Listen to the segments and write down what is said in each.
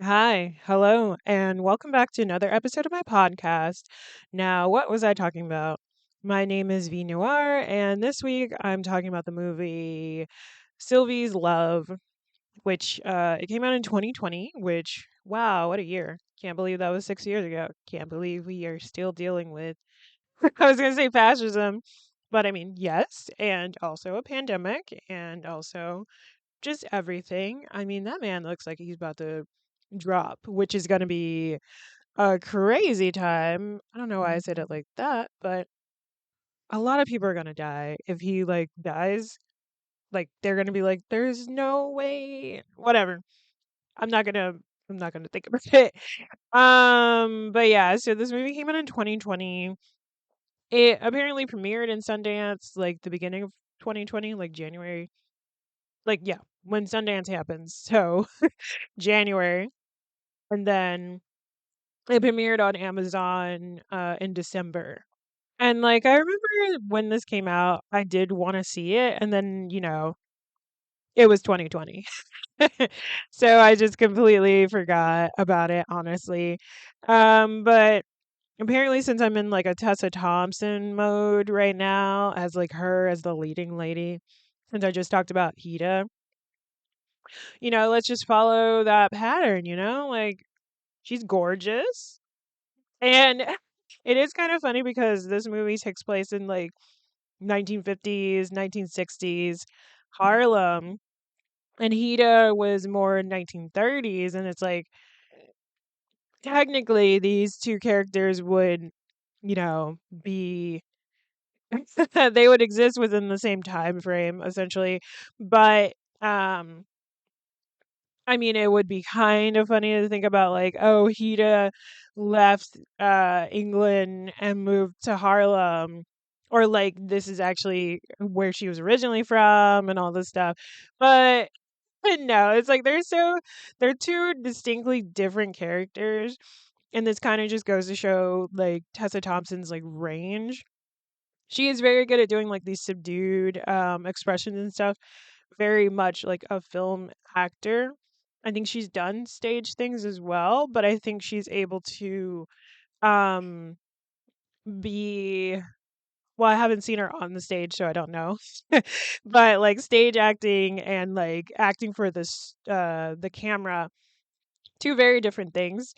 Hi, hello, and welcome back to another episode of my podcast. Now, what was I talking about? My name is V Noir, and this week I'm talking about the movie Sylvie's Love, which it came out in 2020. Which, wow, what a year! Can't believe that was 6 years ago. Can't believe we are still dealing with. I was gonna say fascism, but I mean yes, and also a pandemic, and also just everything. I mean, that man looks like he's about to drop, which is going to be a crazy time. I don't know why I said it like that, but a lot of people are going to die if he like dies. Like they're going to be like there's no way whatever. I'm not going to I'm not going to think about it. But yeah, so this movie came out in 2020. It apparently premiered in Sundance like the beginning of 2020, like January. Like yeah, when Sundance happens. So, January. And then it premiered on Amazon, in December. And, like, I remember when this came out, I did wanna see it, and then, it was 2020. So I just completely forgot about it, honestly. But apparently since I'm in, like, a Tessa Thompson mode right now as, like, her as the leading lady, since I just talked about Hida, let's just follow that pattern, Like, she's gorgeous. And it is kind of funny because this movie takes place in like 1950s, 1960s Harlem, and Hida was more in 1930s. And it's like technically these two characters would, be they would exist within the same time frame essentially, but um I mean, it would be kind of funny to think about like, oh, Hida left England and moved to Harlem, or like this is actually where she was originally from and all this stuff. But no, it's like they're two distinctly different characters, and this kind of just goes to show like Tessa Thompson's like range. She is very good at doing like these subdued expressions and stuff, very much like a film actor. I think she's done stage things as well, but I think she's able to um be well, I haven't seen her on the stage, so I don't know. But like stage acting and like acting for this the camera, two very different things.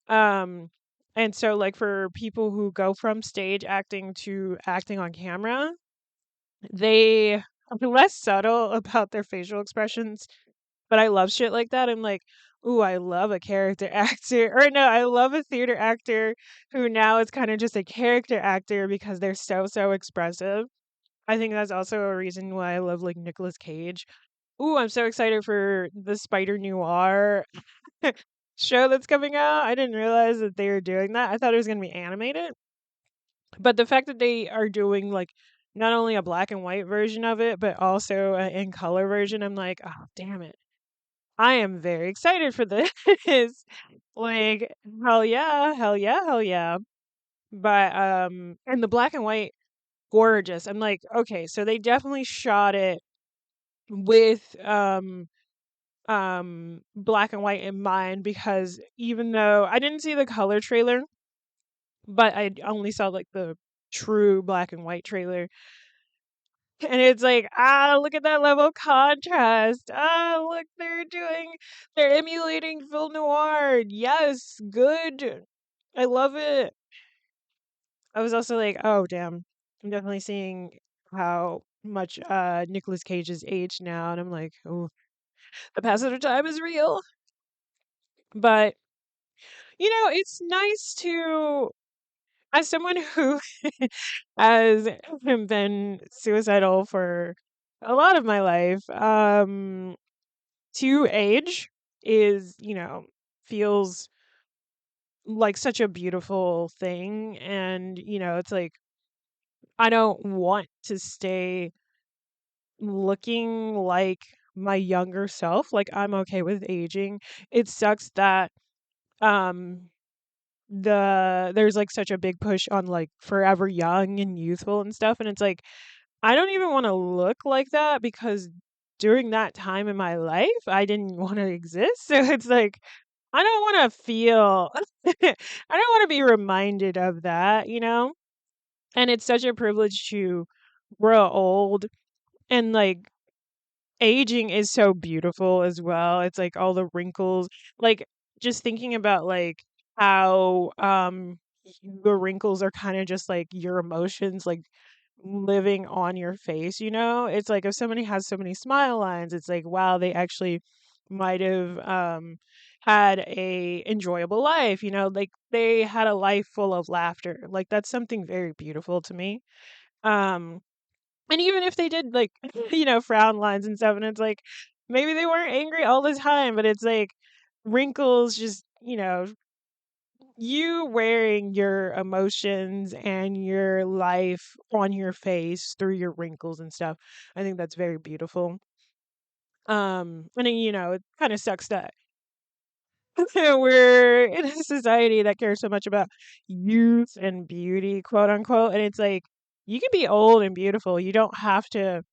Um and so like for people who go from stage acting to acting on camera, they are less subtle about their facial expressions, but I love shit like that. I'm like, ooh, I love a character actor. Or no, I love a theater actor who now is kind of just a character actor because they're so expressive. I think that's also a reason why I love like Nicolas Cage. Ooh, I'm so excited for the Spider Noir show that's coming out. I didn't realize that they were doing that. I thought it was going to be animated. But the fact that they are doing like not only a black and white version of it, but also an in color version, I'm like, oh, damn it. I am very excited for this. Like, hell yeah, hell yeah, hell yeah. But and the black and white gorgeous. I'm like, okay, so they definitely shot it with black and white in mind, because even though I didn't see the color trailer, but I only saw like the true black and white trailer. And it's like, look at that level of contrast. Look, they're emulating film noir. Yes, good. I love it. I was also like, oh, damn. I'm definitely seeing how much Nicolas Cage is aged now. And I'm like, oh, the passage of time is real. But, it's nice to, as someone who has been suicidal for a lot of my life, to age is, feels like such a beautiful thing. And, it's like, I don't want to stay looking like my younger self. Like, I'm okay with aging. It sucks that, um, there's like such a big push on like forever young and youthful and stuff. And it's like, I don't even want to look like that because during that time in my life, I didn't want to exist. So it's like, I don't want to feel I don't want to be reminded of that, you know? And it's such a privilege to grow old, and like aging is so beautiful as well. It's like all the wrinkles, like just thinking about like how the wrinkles are kind of just like your emotions like living on your face, you know? It's like if somebody has so many smile lines, it's like wow, they actually might have had a enjoyable life, you know? Like they had a life full of laughter. Like that's something very beautiful to me. Um and even if they did like, frown lines and stuff, and it's like maybe they weren't angry all the time, but it's like wrinkles just, you wearing your emotions and your life on your face through your wrinkles and stuff. I think that's very beautiful. And then, it kind of sucks that we're in a society that cares so much about youth and beauty, quote unquote, and it's like you can be old and beautiful. You don't have to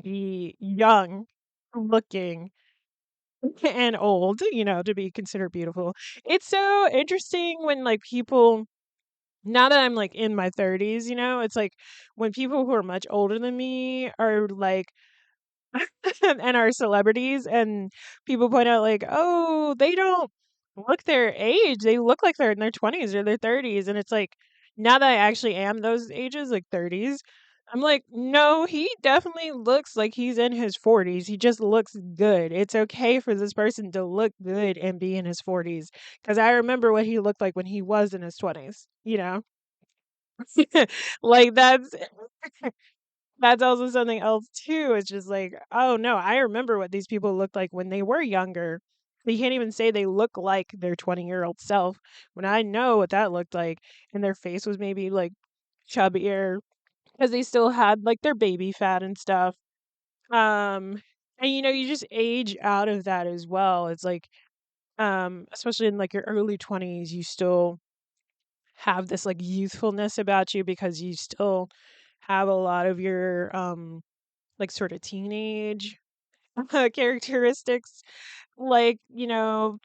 be young looking and old, to be considered beautiful. It's so interesting when like people, now that I'm like in my 30s, it's like when people who are much older than me are like and are celebrities, and people point out like, "Oh, they don't look their age. They look like they're in their 20s or their 30s." And it's like now that I actually am those ages, like 30s, I'm like, "No, he definitely looks like he's in his 40s. He just looks good. It's okay for this person to look good and be in his 40s because I remember what he looked like when he was in his 20s, you know?" Like that's also something else too. It's just like, oh no, I remember what these people looked like when they were younger. You can't even say they look like their 20-year-old self when I know what that looked like. And their face was maybe like chubbier because they still had like their baby fat and stuff. Um, and you just age out of that as well. It's like, especially in like your early 20s, you still have this like youthfulness about you because you still have a lot of your like sort of teenage characteristics, like,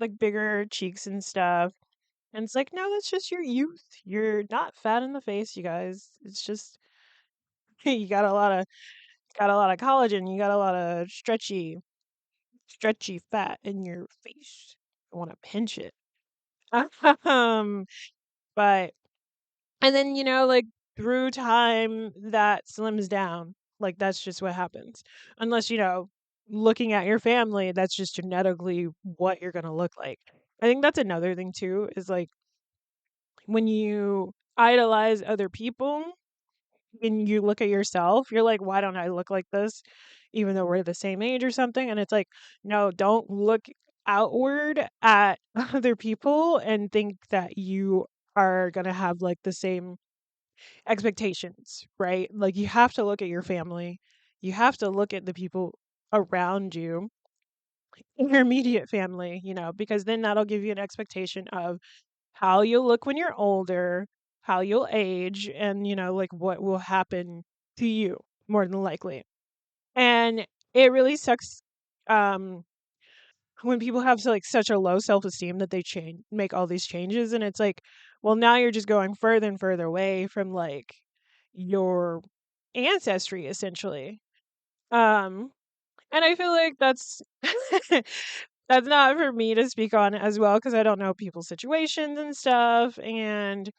like bigger cheeks and stuff. And it's like, no, that's just your youth. You're not fat in the face, you guys. It's just you got a lot of collagen, you got a lot of stretchy fat in your face. I want to pinch it. um, but and then, like through time that slims down. Like that's just what happens. Unless, looking at your family, that's just genetically what you're going to look like. I think that's another thing too is like when you idolize other people and you look at yourself, you're like, why don't I look like this? Even though we're the same age or something. And it's like, no, don't look outward at other people and think that you are going to have like the same expectations, right? Like you have to look at your family. You have to look at the people around you, your immediate family, because then that'll give you an expectation of how you'll look when you're older, how you'll age, and, like what will happen to you more than likely. And it really sucks um when people have like such a low self-esteem that they change make all these changes, and it's like, well, now you're just going further and further away from like your ancestry essentially. um and I feel like that's that's not for me to speak on as well because I don't know people's situations and stuff. And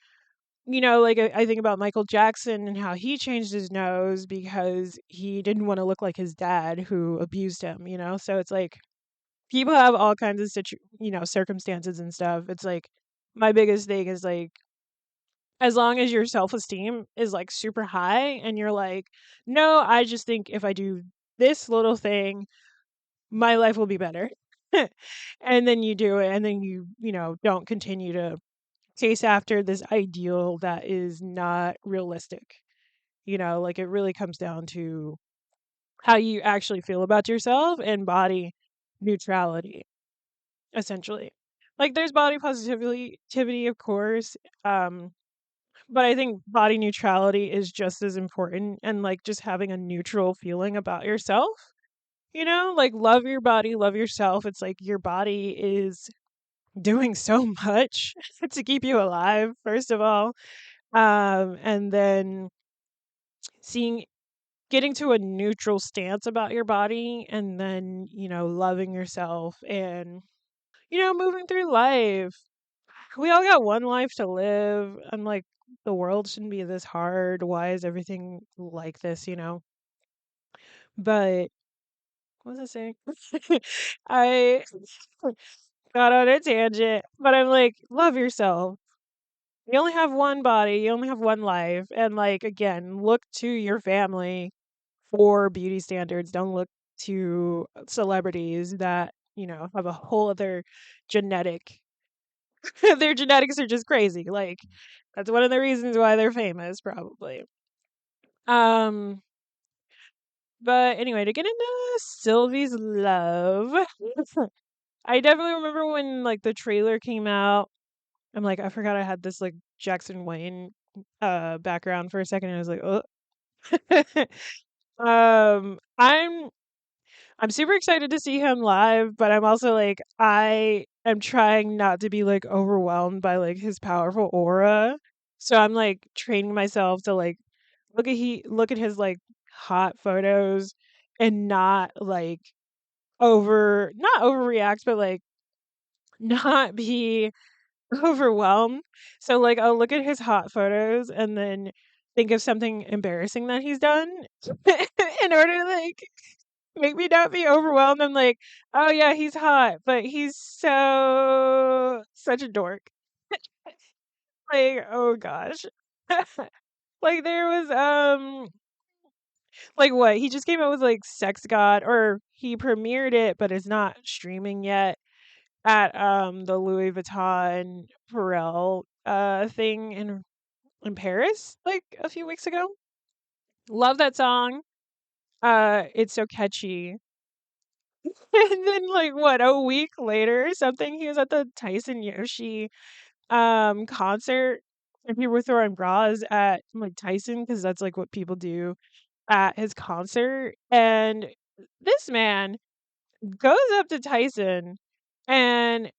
like I think about Michael Jackson and how he changed his nose because he didn't want to look like his dad who abused him, so it's like people have all kinds of circumstances and stuff. It's like my biggest thing is like as long as your self-esteem is like super high and you're like, no, I just think if I do this little thing, my life will be better. And then you do it, and then you don't continue to chase after this ideal that is not realistic. Like it really comes down to how you actually feel about yourself and body neutrality, essentially. Like there's body positivity, of course. But I think body neutrality is just as important, and like just having a neutral feeling about yourself, like love your body, love yourself. It's like your body is doing so much to keep you alive, first of all. And then seeing getting to a neutral stance about your body, and then, loving yourself and, moving through life. We all got one life to live. I'm like, the world shouldn't be this hard. Why is everything like this? But what was I saying? I got on a tangent, but I'm like, love yourself. You only have one body, you only have one life. And like, again, look to your family for beauty standards. Don't look to celebrities that, have a whole other genetic their genetics are just crazy. Like, that's one of the reasons why they're famous, probably. Um, but anyway, to get into Sylvie's love, I definitely remember when like the trailer came out. I'm like, I forgot I had this like Jackson Wang background for a second, and I was like, oh. I'm super excited to see him live, but I'm also like, I am trying not to be like overwhelmed by like his powerful aura. So I'm like training myself to like look at his like hot photos and not like not overreact, but like not be overwhelmed. So like I'll look at his hot photos and then think of something embarrassing that he's done in order to like make me not be overwhelmed. I'm like, oh yeah, he's hot, but he's such a dork. Like, oh gosh. Like there was like what? He just came out with like Sex God, or he premiered it but it's not streaming yet at the Louis Vuitton Pharrell thing in Paris like a few weeks ago. Love that song. It's so catchy. And then like what, a week later or something, he was at the Tyson Yoshi concert, and people were throwing bras at like Tyson because that's like what people do at his concert. And this man goes up to Tyson and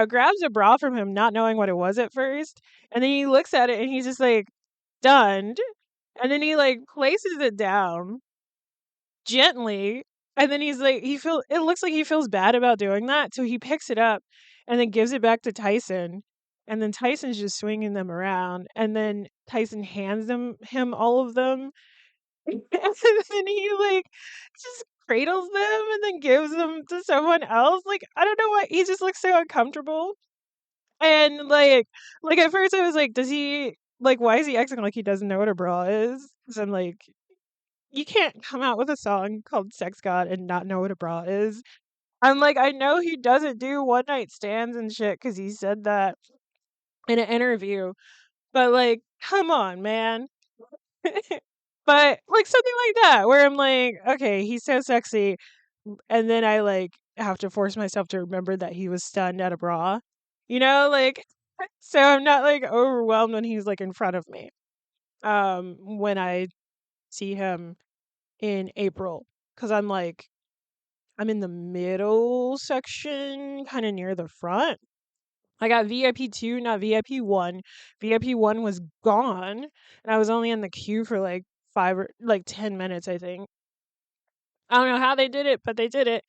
grabs a bra from him, not knowing what it was at first. And then he looks at it and he's just like stunned. And then he like places it down gently. And then he's like, it looks like he feels bad about doing that. So he picks it up and then gives it back to Tyson. And then Tyson's just swinging them around. And then Tyson hands him all of them. And then he like just cradles them and then gives them to someone else. Like, I don't know why he just looks so uncomfortable. And like at first I was like, does he like why is he acting like he doesn't know what a bra is? Because I'm like, you can't come out with a song called Sex God and not know what a bra is. I'm like, I know he doesn't do one night stands and shit because he said that in an interview, but like, come on, man. But like something like that, where I'm like, okay, he's so sexy, and then I like have to force myself to remember that he was stunned at a bra, like, so I'm not like overwhelmed when he's like in front of me. When I see him in April, because I'm in the middle section, kind of near the front. I got VIP 2, not VIP 1. VIP 1 was gone, and I was only in the queue for like 5 or like 10 minutes, I think. I don't know how they did it, but they did it.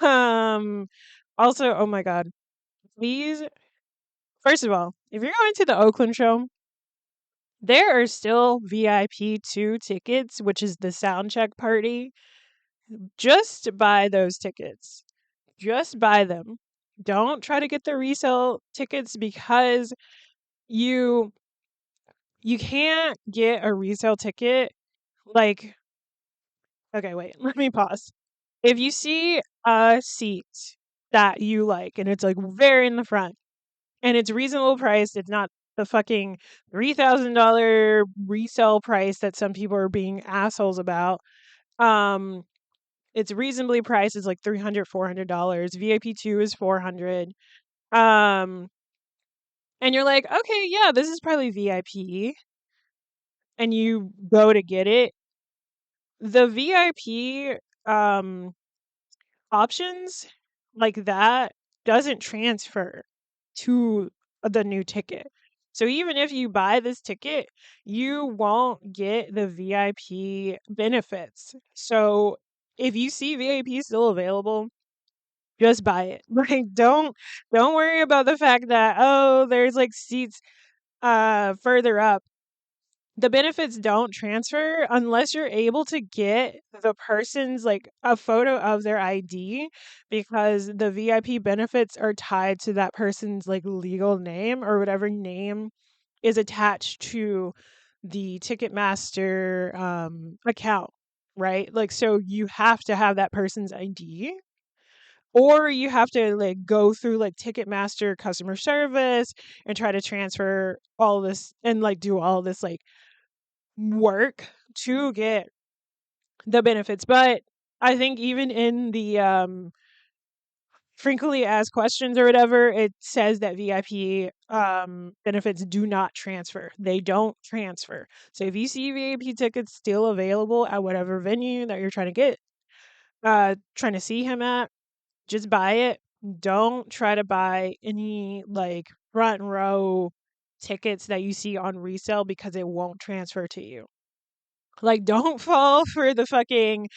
Um Also, oh my god. Please, first of all, if you're going to the Oakland show, there are still VIP 2 tickets, which is the sound check party. Just buy those tickets. Just buy them. Don't try to get the resale tickets because you you can't get a resale ticket like, okay, wait, let me pause. If you see a seat that you like and it's like very in the front and it's reasonable priced, it's not the fucking $3,000 resale price that some people are being assholes about. Um it's reasonably priced. It's like $300, $400. VIP 2 is 400. Um and you're like, "Okay, yeah, this is probably VIP." And you go to get it. The VIP um options like that doesn't transfer to the new ticket. So even if you buy this ticket, you won't get the VIP benefits. So if you see VIP still available, just buy it. Like don't worry about the fact that oh, there's like seats further up. The benefits don't transfer unless you're able to get the person's like a photo of their ID, because the VIP benefits are tied to that person's like legal name or whatever name is attached to the Ticketmaster account, right? Like so you have to have that person's ID, or you have to like go through like Ticketmaster customer service and try to transfer all this and like do all this like work to get the benefits. But I think even in the frequently asked questions or whatever, it says that VIP benefits do not transfer. They don't transfer. So if you see VIP tickets still available at whatever venue that you're trying to get, trying to see him at, just buy it. Don't try to buy any like front row tickets that you see on resale because it won't transfer to you. Like don't fall for the fucking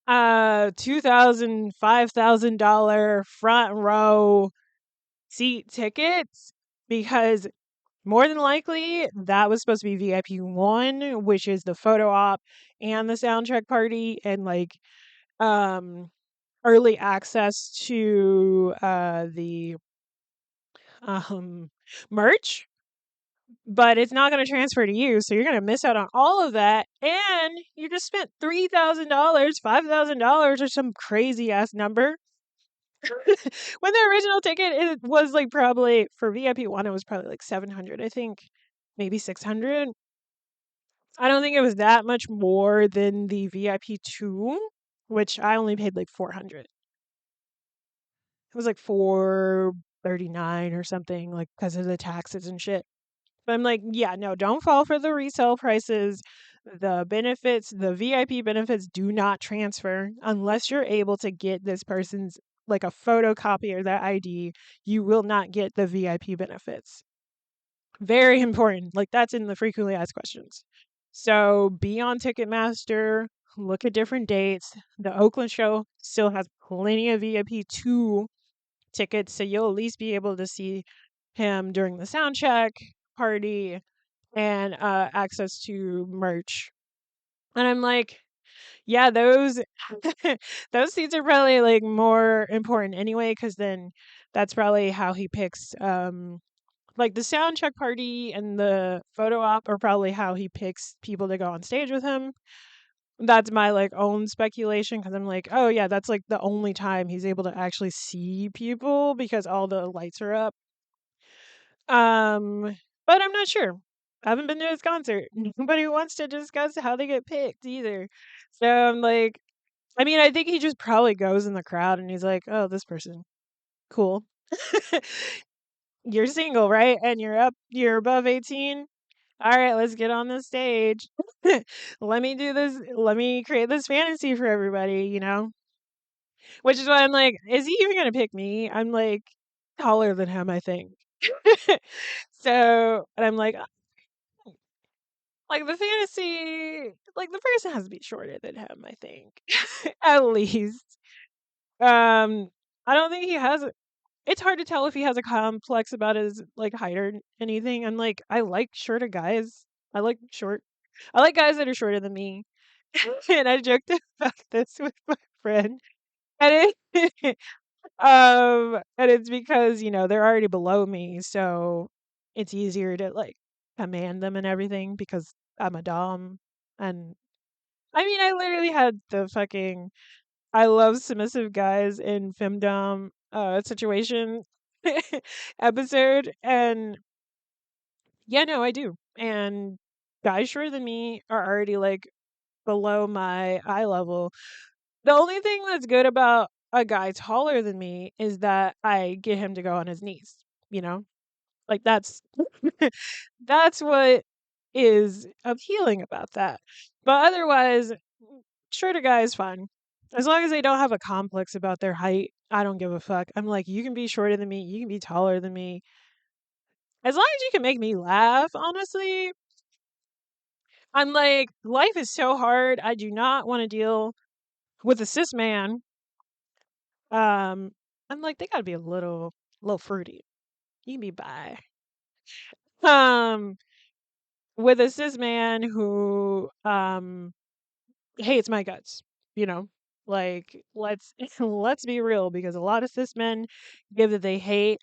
$2,000, $5,000 front row seat tickets, because more than likely that was supposed to be VIP 1, which is the photo op and the soundtrack party and like um early access to the um merch, but it's not going to transfer to you, so you're going to miss out on all of that, and you just spent $3,000, $5,000 or some crazy ass number when the original ticket it was like probably for VIP 1 it was probably like 700, I think, maybe 600. I don't think it was that much more than the VIP 2, which I only paid like 400. It was like 439 or something, like because of the taxes and shit. But I'm like, yeah, no, don't fall for the resale prices. The benefits, the VIP benefits do not transfer unless you're able to get this person's like a photocopy or that ID. You will not get the VIP benefits. Very important. Like that's in the frequently asked questions. So be on Ticketmaster, look at different dates. The Oakland show still has plenty of VIP 2 tickets, so you'll at least be able to see him during the sound check party and access to merch. And I'm like, yeah, those those seats are probably like more important anyway, because then that's probably how he picks like the sound check party and the photo op are probably how he picks people to go on stage with him. That's my like own speculation, because I'm like, oh yeah, that's like the only time he's able to actually see people because all the lights are up. But I'm not sure. I haven't been to his concert. Nobody wants to discuss how they get picked either. So I'm like, I mean, I think he just probably goes in the crowd and he's like, oh, this person, cool. You're single, right? And you're above 18. All right, let's get on the stage. Let me do this. Let me create this fantasy for everybody, you know? Which is why I'm like, is he even going to pick me? I'm like taller than him, I think. So, and I'm like the fantasy, like the person has to be shorter than him, I think. At least. Um, I don't think he has. It's hard to tell if he has a complex about his like height or anything. I'm like, I like shorter guys. I like short. I like guys that are shorter than me. And I joked about this with my friend, and it, and it's because they're already below me, so it's easier to like command them and everything because I'm a dom, and I mean, I literally had the fucking I love submissive guys in femdom situation episode, and yeah, no, I do. And guys shorter than me are already like below my eye level. The only thing that's good about a guy taller than me is that I get him to go on his knees, you know? Like that's that's what is appealing about that. But otherwise, shorter guy is fine. As long as they don't have a complex about their height. I don't give a fuck. I'm like, you can be shorter than me, you can be taller than me. As long as you can make me laugh, honestly. I'm like, life is so hard. I do not want to deal with a cis man. Um, I'm like, they gotta be a little fruity. You can be bi. Um, with a cis man who hates my guts, you know? Like, let's let's be real, because a lot of cis men give that they hate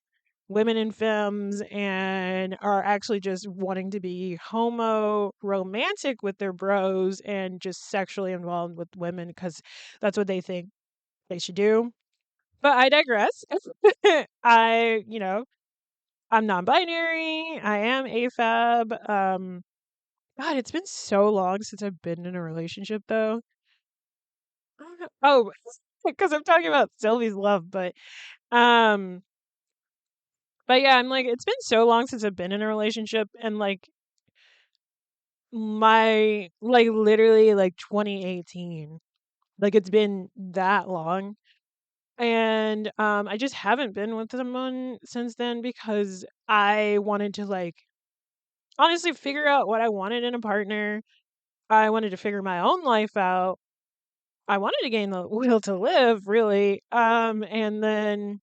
women in femmes and are actually just wanting to be homo romantic with their bros and just sexually involved with women because that's what they think they should do. But I digress. I'm non-binary. I am AFAB. God, it's been so long since I've been in a relationship, though. I don't know. Oh, because I'm talking about Sylvie's love, um, but yeah, I'm like, it's been so long since I've been in a relationship, and like literally like 2018, like it's been that long, and I just haven't been with someone since then because I wanted to like honestly figure out what I wanted in a partner. I wanted to figure my own life out. I wanted to gain the will to live, really. And then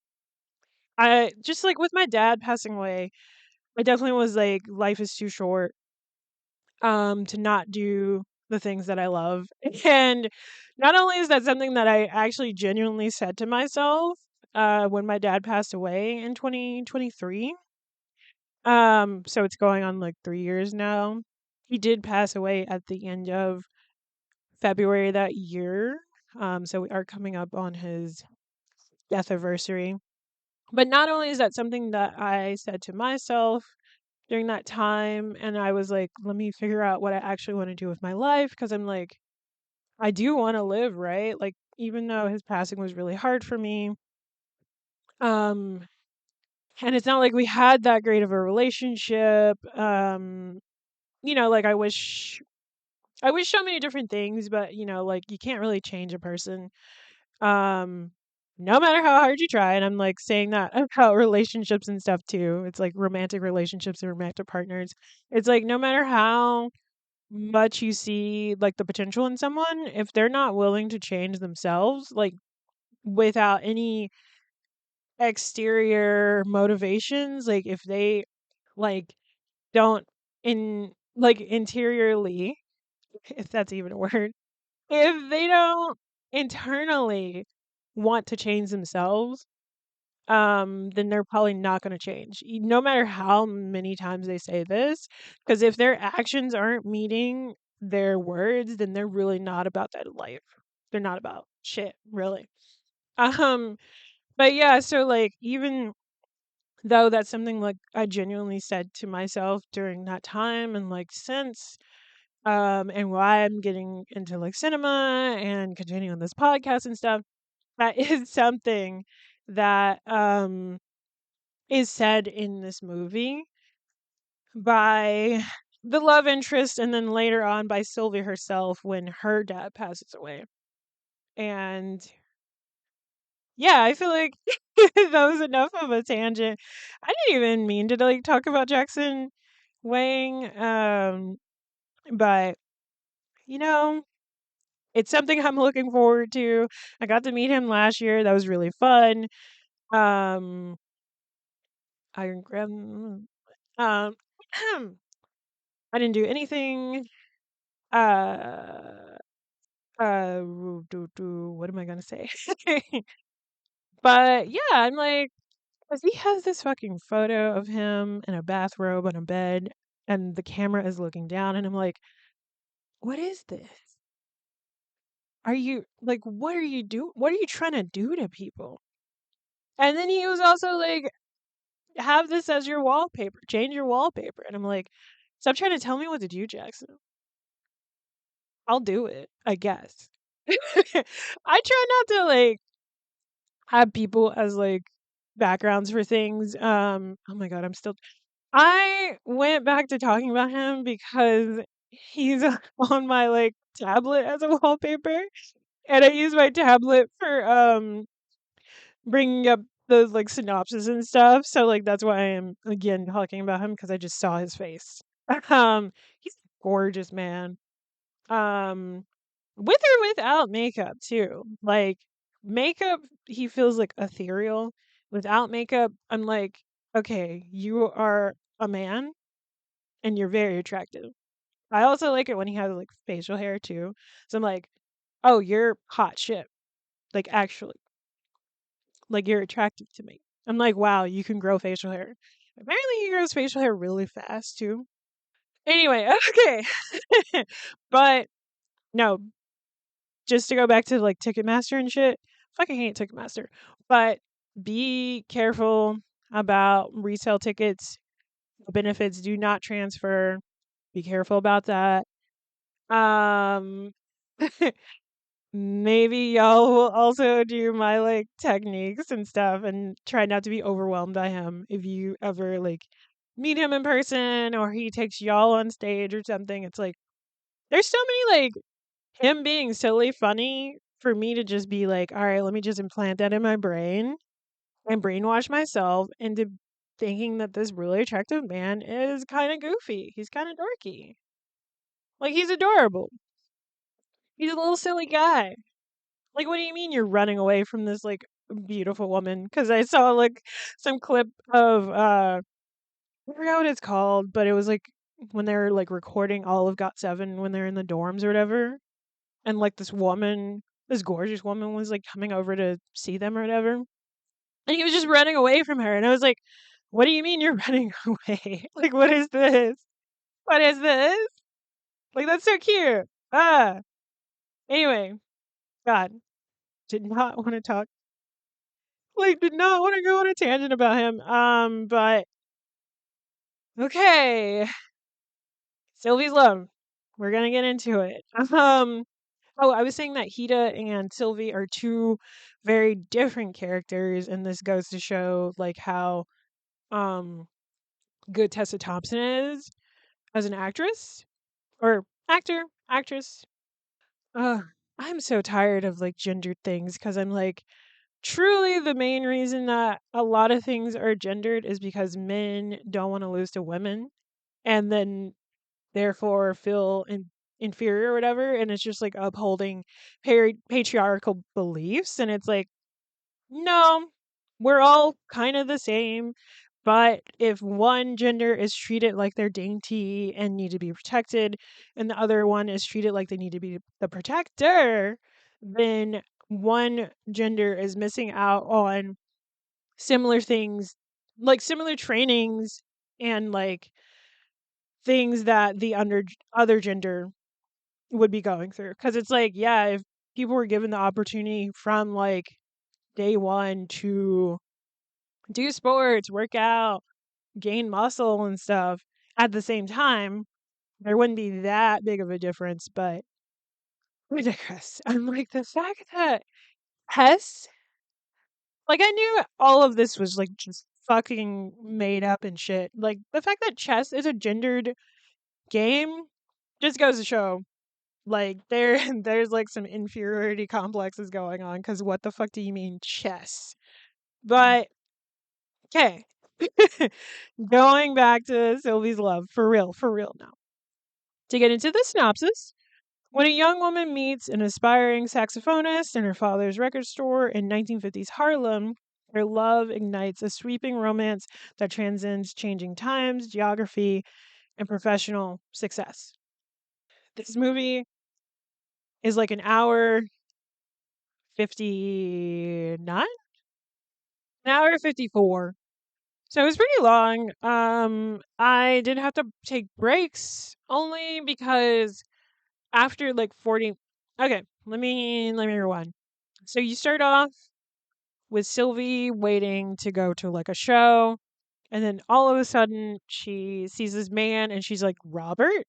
I just like with my dad passing away, I definitely was like, life is too short, to not do the things that I love. And not only is that something that I actually genuinely said to myself, when my dad passed away in 2023. So it's going on like 3 years now. He did pass away at the end of February that year. So we are coming up on his death anniversary. But not only is that something that I said to myself during that time, and I was like, let me figure out what I actually want to do with my life, because I'm like, I do want to live, right? Like, even though his passing was really hard for me, um, and it's not like we had that great of a relationship. Like I wish so many different things, but like you can't really change a person. Um, no matter how hard you try, and I'm like saying that about relationships and stuff too. It's like romantic relationships and romantic partners. It's like no matter how much you see like the potential in someone, if they're not willing to change themselves, like without any exterior motivations, like if they like don't in like interiorly, if that's even a word, if they don't internally want to change themselves, then they're probably not going to change, no matter how many times they say this. Because if their actions aren't meeting their words, then they're really not about that life. They're not about shit, really. Um, but yeah, so like even though that's something like I genuinely said to myself during that time and like since, and why I'm getting into like cinema and continuing this podcast and stuff, that is something that is said in this movie by the love interest and then later on by Sylvie herself when her dad passes away. And yeah, I feel like that was enough of a tangent. I didn't even mean to like talk about Jackson Wang, but you know, it's something I'm looking forward to. I got to meet him last year. That was really fun. Um, I um I didn't do anything. Uh, what am I gonna say? But yeah, I'm like, 'cause he has this fucking photo of him in a bathrobe on a bed, and the camera is looking down, and I'm like, what is this? Are you like, what are you do? What are you trying to do to people? And then he was also like, have this as your wallpaper, change your wallpaper, and I'm like, stop trying to tell me what to do, Jackson. I'll do it, I guess. I try not to like have people as like backgrounds for things. Oh my god, I went back to talking about him because he's on my like tablet as a wallpaper. And I use my tablet for bringing up those like synopses and stuff. So like that's why I am again talking about him because I just saw his face. Um, he's a gorgeous man. Um, with or without makeup too. Like makeup, he feels like ethereal. Without makeup, I'm like, okay, you are a man and you're very attractive. I also like it when he has like facial hair too. So I'm like, oh, you're hot shit. Like actually, like you're attractive to me. I'm like, wow, you can grow facial hair. Apparently, he grows facial hair really fast too. Anyway, okay, but no, just to go back to like Ticketmaster and shit. Fucking hate Ticketmaster, but be careful about resale tickets. The benefits do not transfer. Be careful about that. Um, maybe y'all will also do my like techniques and stuff and try not to be overwhelmed by him if you ever like meet him in person or he takes y'all on stage or something. It's like there's so many like him being silly funny for me to just be like, all right, let me just implant that in my brain and brainwash myself into thinking that this really attractive man is kind of goofy. He's kind of dorky. Like he's adorable. He's a little silly guy. Like, what do you mean you're running away from this like beautiful woman? Because I saw like some clip of I forgot what it's called, but it was like when they're like recording all of Got Seven when they're in the dorms or whatever, and like this woman, this gorgeous woman, was like coming over to see them or whatever, and he was just running away from her, and I was like, "What do you mean you're running away? Like, what is this? What is this? Like, that's so cute." Ah. Anyway, God, did not want to talk. Like, did not want to go on a tangent about him. But okay, Sylvie's love. We're gonna get into it. Oh, I was saying that Hida and Sylvie are two very different characters, and this goes to show like how um good Tessa Thompson is as an actress or actress. I'm so tired of like gendered things because I'm like, truly the main reason that a lot of things are gendered is because men don't want to lose to women and then therefore feel inferior or whatever, and it's just like upholding patriarchal beliefs, and it's like, no, we're all kind of the same. But if one gender is treated like they're dainty and need to be protected, and the other one is treated like they need to be the protector, then one gender is missing out on similar things, like similar trainings and like things that the other gender would be going through. Because it's like, yeah, if people were given the opportunity from like day one to do sports, work out, gain muscle and stuff at the same time, there wouldn't be that big of a difference. But we digress. I'm like, the fact that Hess, like, I knew all of this was like just fucking made up and shit. Like, the fact that chess is a gendered game just goes to show, like, there's like some inferiority complexes going on. Because what the fuck do you mean chess? But okay, going back to Sylvie's love, for real now. To get into the synopsis, when a young woman meets an aspiring saxophonist in her father's record store in 1950s Harlem, their love ignites a sweeping romance that transcends changing times, geography, and professional success. This movie is like an hour 59? An hour 54. So it was pretty long. I did have to take breaks only because after like 40. Okay, let me rewind. So you start off with Sylvie waiting to go to like a show, and then all of a sudden she sees this man and she's like, Robert?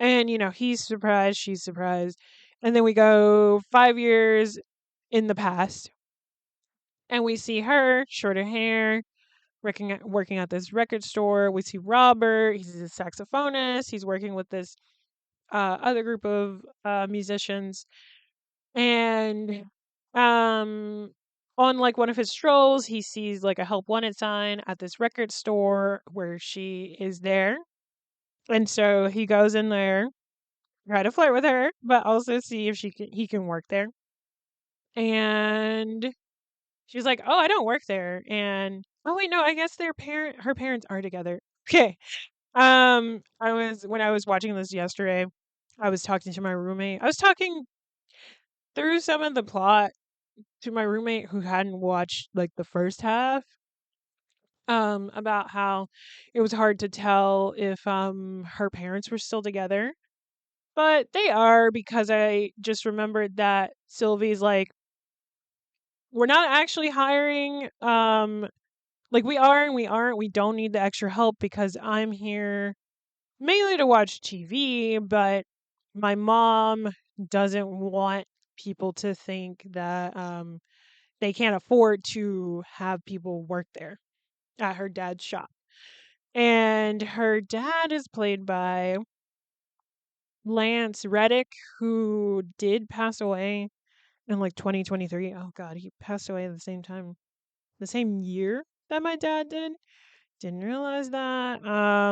And he's surprised, she's surprised. And then we go 5 years in the past and we see her, shorter hair, working at this record store. We see Robert, he's a saxophonist, he's working with this other group of musicians. And um on like one of his strolls, he sees like a help wanted sign at this record store where she is there. And so he goes in there, try to flirt with her, but also see if he can work there. And she's like, "Oh, I don't work there." And oh wait, no, I guess her parents are together. Okay. I was when I was watching this yesterday, I was talking to my roommate. I was talking through some of the plot to my roommate who hadn't watched like the first half, about how it was hard to tell if her parents were still together. But they are, because I just remembered that Sylvie's like, we're not actually hiring, like we are and we aren't. We don't need the extra help because I'm here mainly to watch TV, but my mom doesn't want people to think that they can't afford to have people work there at her dad's shop. And her dad is played by Lance Reddick, who did pass away in like 2023. Oh God, he passed away at the same time, the same year that my dad did. Didn't realize that.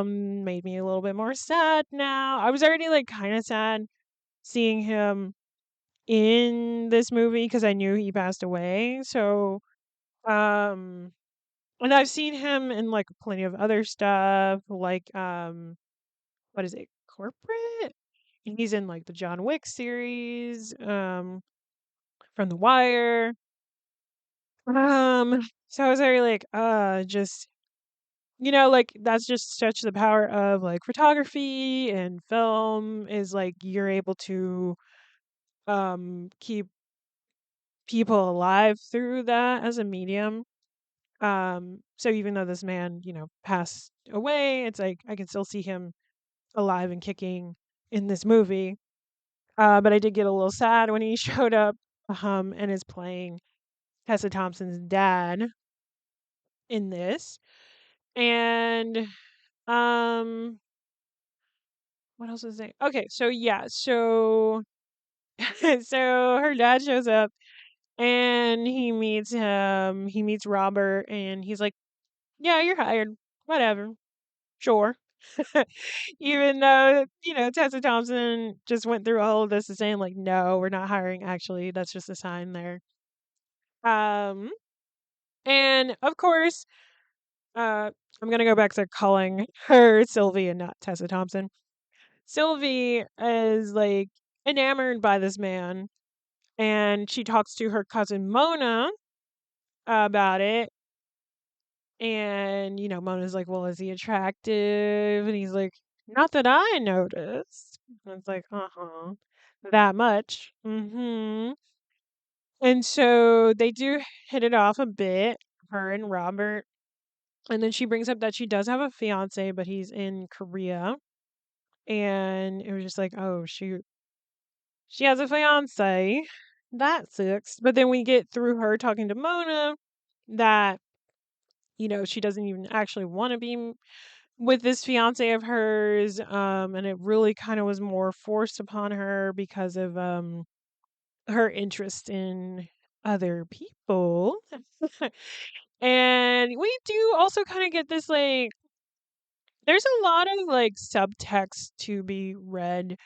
Made me a little bit more sad now. I was already like kind of sad seeing him in this movie because I knew he passed away. So, um, and I've seen him in like plenty of other stuff, like what is it, Corporate? And he's in like the John Wick series, from The Wire. So I was very like, just like that's just such the power of like photography and film is like you're able to keep people alive through that as a medium. So even though this man, passed away, it's like I can still see him alive and kicking in this movie. But I did get a little sad when he showed up, and is playing Tessa Thompson's dad in this. And um what else was I? Okay, so yeah, so so her dad shows up and he meets Robert and he's like, "Yeah, you're hired. Whatever. Sure." Even though, Tessa Thompson just went through all of this and saying like, "No, we're not hiring actually. That's just a sign there." Um and of course, uh I'm going to go back to calling her Sylvie and not Tessa Thompson. Sylvie is like enamored by this man and she talks to her cousin Mona about it. And, Mona's like, "Well, is he attractive?" And he's like, "Not that I noticed." And it's like, uh-huh. That much. Mm-hmm. And so they do hit it off a bit, her and Robert. And then she brings up that she does have a fiance, but he's in Korea. And it was just like, oh, shoot. She has a fiance. That sucks. But then we get through her talking to Mona that, she doesn't even actually want to be with this fiance of hers. And it really kind of was more forced upon her because of her interest in other people. And we do also kind of get this like there's a lot of like subtext to be read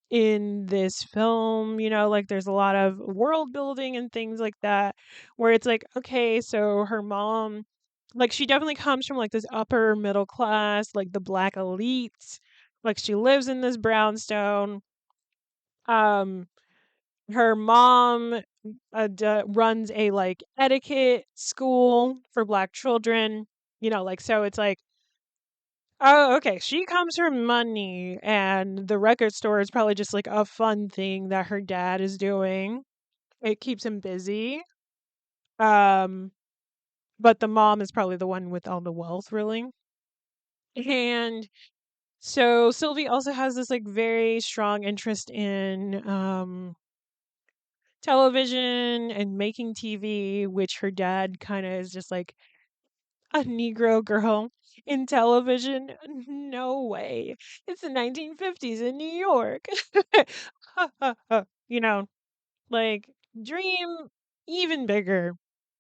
in this film, like there's a lot of world building and things like that where it's like, okay, so her mom, like she definitely comes from like this upper middle class, like the black elites. Like she lives in this brownstone. Um her mom runs a like etiquette school for black children, like so it's like, oh, okay. She comes from money, and the record store is probably just like a fun thing that her dad is doing. It keeps him busy. Um, but the mom is probably the one with all the wealth, really. And so Sylvie also has this like very strong interest in television and making TV, which her dad kind of is just like a Negro girl in television. No way. It's the 1950s in New York. you know, like dream even bigger.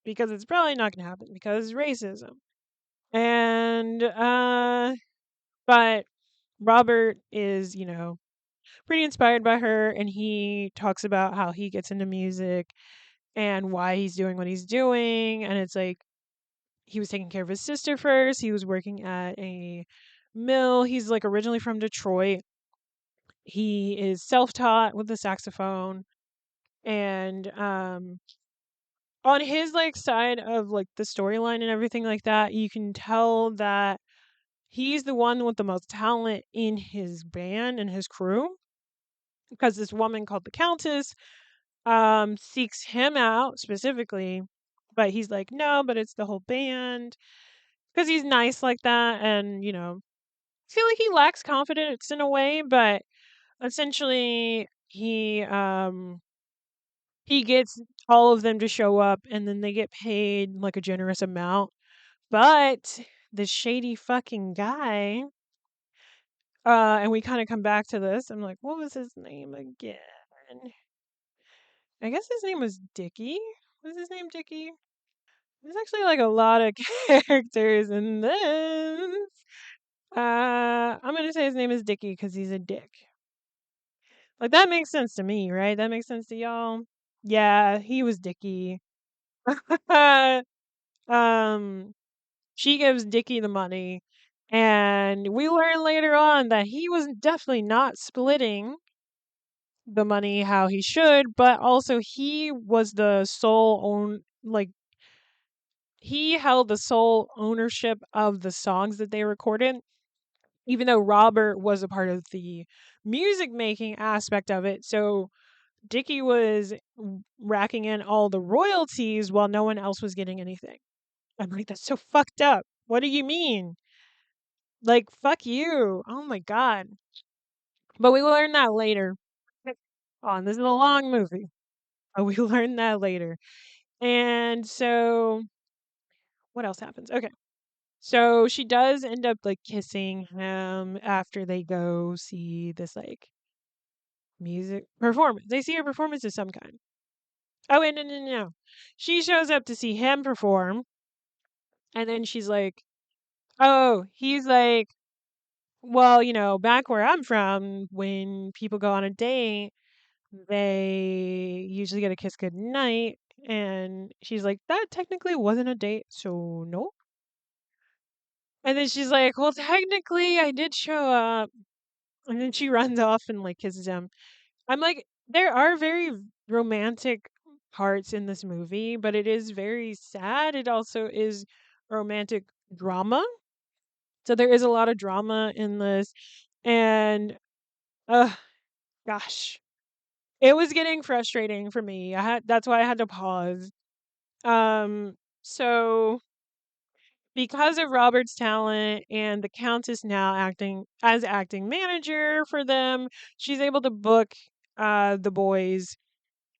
because it's probably not going to happen because racism. And but Robert is, pretty inspired by her, and he talks about how he gets into music and why he's doing what he's doing. And it's like he was taking care of his sister first. He was working at a mill. He's like originally from Detroit. He is self-taught with the saxophone, and on his like side of like the storyline and everything like that, you can tell that he's the one with the most talent in his band and his crew, because this woman called the Countess seeks him out specifically, but he's like, no, but it's the whole band, because he's nice like that. And I feel like he lacks confidence in a way, but essentially he gets all of them to show up, and then they get paid like a generous amount. But the shady fucking guy, and we kind of come back to this. I'm like, what was his name again? I guess his name was Dickie. Was his name Dickie? There's actually like a lot of characters in this. I'm gonna say his name is Dickie because he's a dick. Like that makes sense to me, right? That makes sense to y'all. Yeah, he was Dickie. um, she gives Dickie the money, and we learn later on that he was definitely not splitting the money how he should, but also he was the sole like he held the sole ownership of the songs that they recorded, even though Robert was a part of the music making aspect of it. So Dickie was racking in all the royalties while no one else was getting anything. I'm like, that's so fucked up. What do you mean? Like, fuck you. Oh my god. But we learn that later. On, this is a long movie. But we learn that later. And so what else happens? Okay. So she does end up like kissing him after they go see this like music performance. They see a performance of some kind. Oh wait, no, no, no, no. She shows up to see him perform, and then she's like, "Oh, he's like, well, back where I'm from, when people go on a date, they usually get a kiss goodnight." And she's like, "That technically wasn't a date, so no." And then she's like, "Well, technically, I did show up." And then she runs off and like kisses him. I'm like, there are very romantic parts in this movie, but it is very sad. It also is romantic drama. So there is a lot of drama in this. And gosh, it was getting frustrating for me. That's why I had to pause. So because of Robert's talent and the Countess now acting as acting manager for them, she's able to book the boys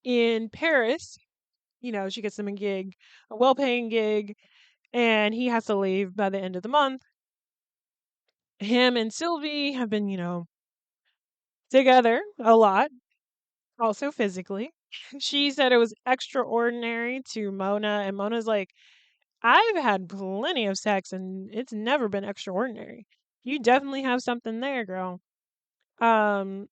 in Paris. She gets them a well paying gig, and he has to leave by the end of the month. Him and Sylvie have been, together a lot, also physically. She said it was extraordinary to Mona, and Mona's like, I've had plenty of sex and it's never been extraordinary. You definitely have something there, girl. And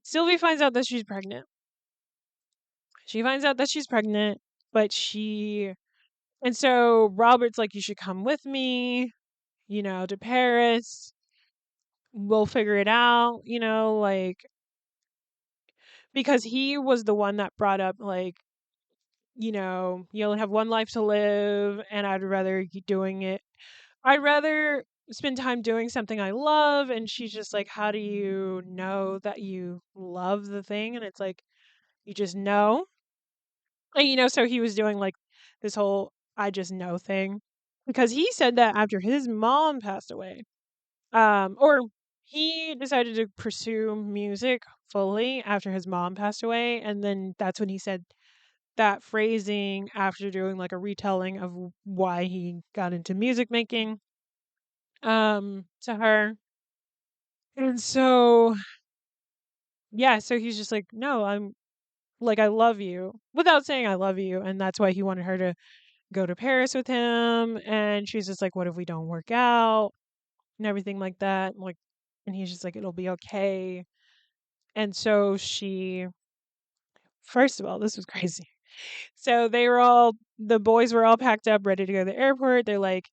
Sylvie finds out that she's pregnant. She finds out that she's pregnant, but and so Robert's like, you should come with me, to Paris. We'll figure it out, like, because he was the one that brought up, like, you only have one life to live, and I'd rather you doing it. I'd rather spend time doing something I love. And she's just like, how do you know that you love the thing? And it's like, you just know. And, so he was doing like this whole I just know thing, because he said that after his mom passed away. Or he decided to pursue music fully after his mom passed away. And then that's when he said that phrasing after doing like a retelling of why he got into music making to her. And so yeah, so he's just like, no, Like, I love you, without saying I love you. And that's why he wanted her to go to Paris with him. And she's just like, what if we don't work out? And everything like that. Like, and he's just like, it'll be okay. And so she, first of all, this was crazy. So the boys were all packed up, ready to go to the airport. They're like,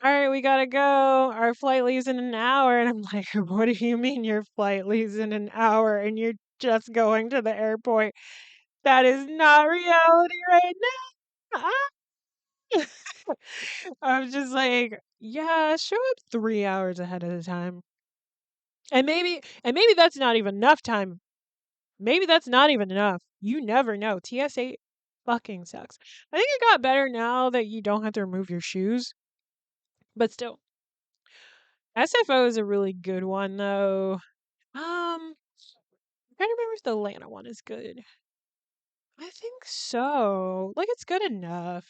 all right, we gotta go. Our flight leaves in an hour. And I'm like, what do you mean your flight leaves in an hour and you're just going to the airport? That is not reality right now. I was just like, yeah, show up 3 hours ahead of the time. And maybe that's not even enough time. Maybe that's not even enough. You never know. TSA fucking sucks. I think it got better now that you don't have to remove your shoes. But still, SFO is a really good one though. I'm trying to remember if the Atlanta one is good. I think so. Like it's good enough.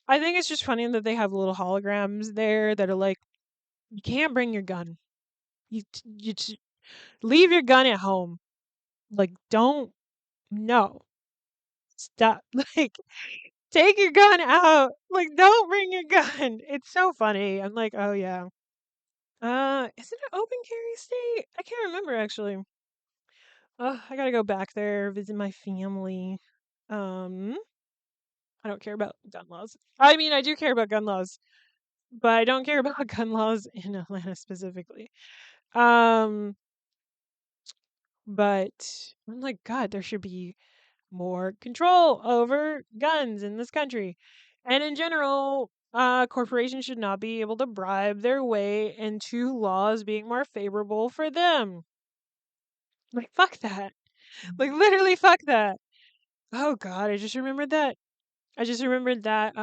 I think it's just funny that they have little holograms there that are like, you can't bring your gun. You leave your gun at home. Like, don't, no, stop. Like, take your gun out. Like, don't bring your gun. It's so funny. I'm like, oh yeah. Is it an open carry state? I can't remember actually. I gotta go back there, visit my family. Um, I don't care about gun laws. I mean, I do care about gun laws, but I don't care about gun laws in Atlanta specifically. Um, but I'm like, God, there should be more control over guns in this country. And in general, corporations should not be able to bribe their way into laws being more favorable for them. Like, fuck that. Like, literally, fuck that. Oh, God, I just remembered that. I just remembered that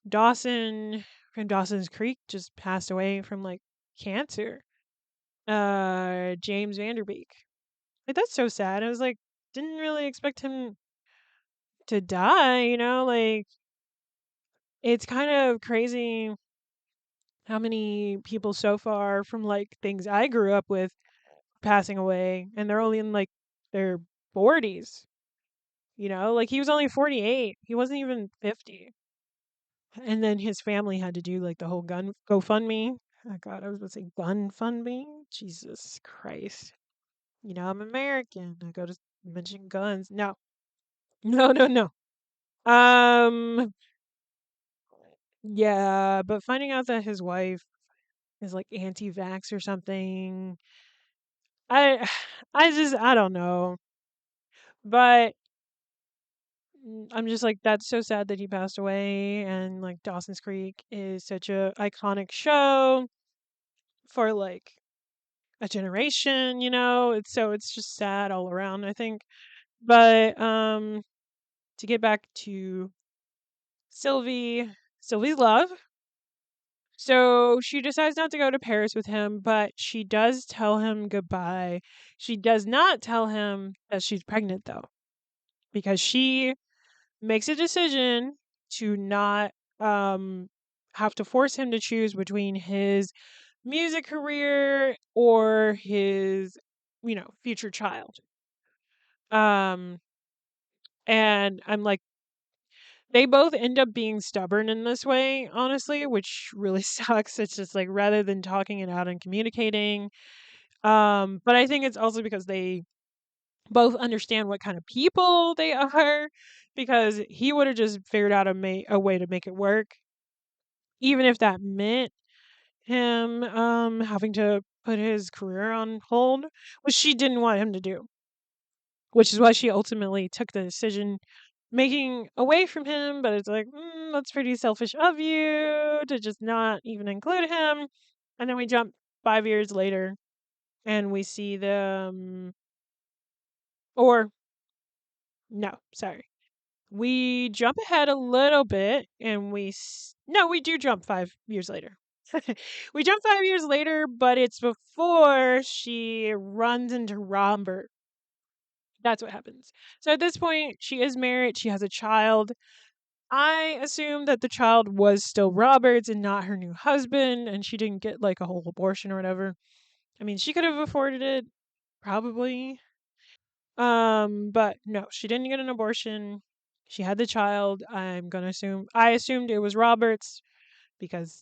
Dawson from Dawson's Creek just passed away from like cancer. James Vanderbeek. Like, that's so sad. I was like, didn't really expect him to die, like it's kind of crazy how many people so far from like things I grew up with passing away and they're only in like their 40s, like he was only 48. He wasn't even 50. And then his family had to do like the whole gun GoFundMe. Oh God, I was about to say gun fund me. Jesus Christ. I'm American. I go to mention guns. No. No, no, no. Um yeah, but finding out that his wife is like anti-vax or something. I I don't know. But I'm just like that's so sad that he passed away and like Dawson's Creek is such a iconic show for like a generation, it's just sad all around, I think. But to get back to Sylvie, Sylvie's love. So she decides not to go to Paris with him, but she does tell him goodbye. She does not tell him that she's pregnant, though, because she makes a decision to not have to force him to choose between his music career or his, future child. Um, and I'm like, they both end up being stubborn in this way, honestly, which really sucks. It's just like rather than talking it out and communicating. But I think it's also because they both understand what kind of people they are, because he would have just figured out a way to make it work, even if that meant him having to put his career on hold, which she didn't want him to do, which is why she ultimately took the decision making away from him. But it's like, that's pretty selfish of you to just not even include him. And then we jump 5 years later and we see them, or no, sorry. We jump ahead a little bit and no, we do jump 5 years later. We jump 5 years later, but it's before she runs into Robert. That's what happens. So at this point, she is married. She has a child. I assume that the child was still Robert's and not her new husband, and she didn't get like a whole abortion or whatever. I mean, she could have afforded it, probably. But no, she didn't get an abortion. She had the child. I assumed it was Robert's because,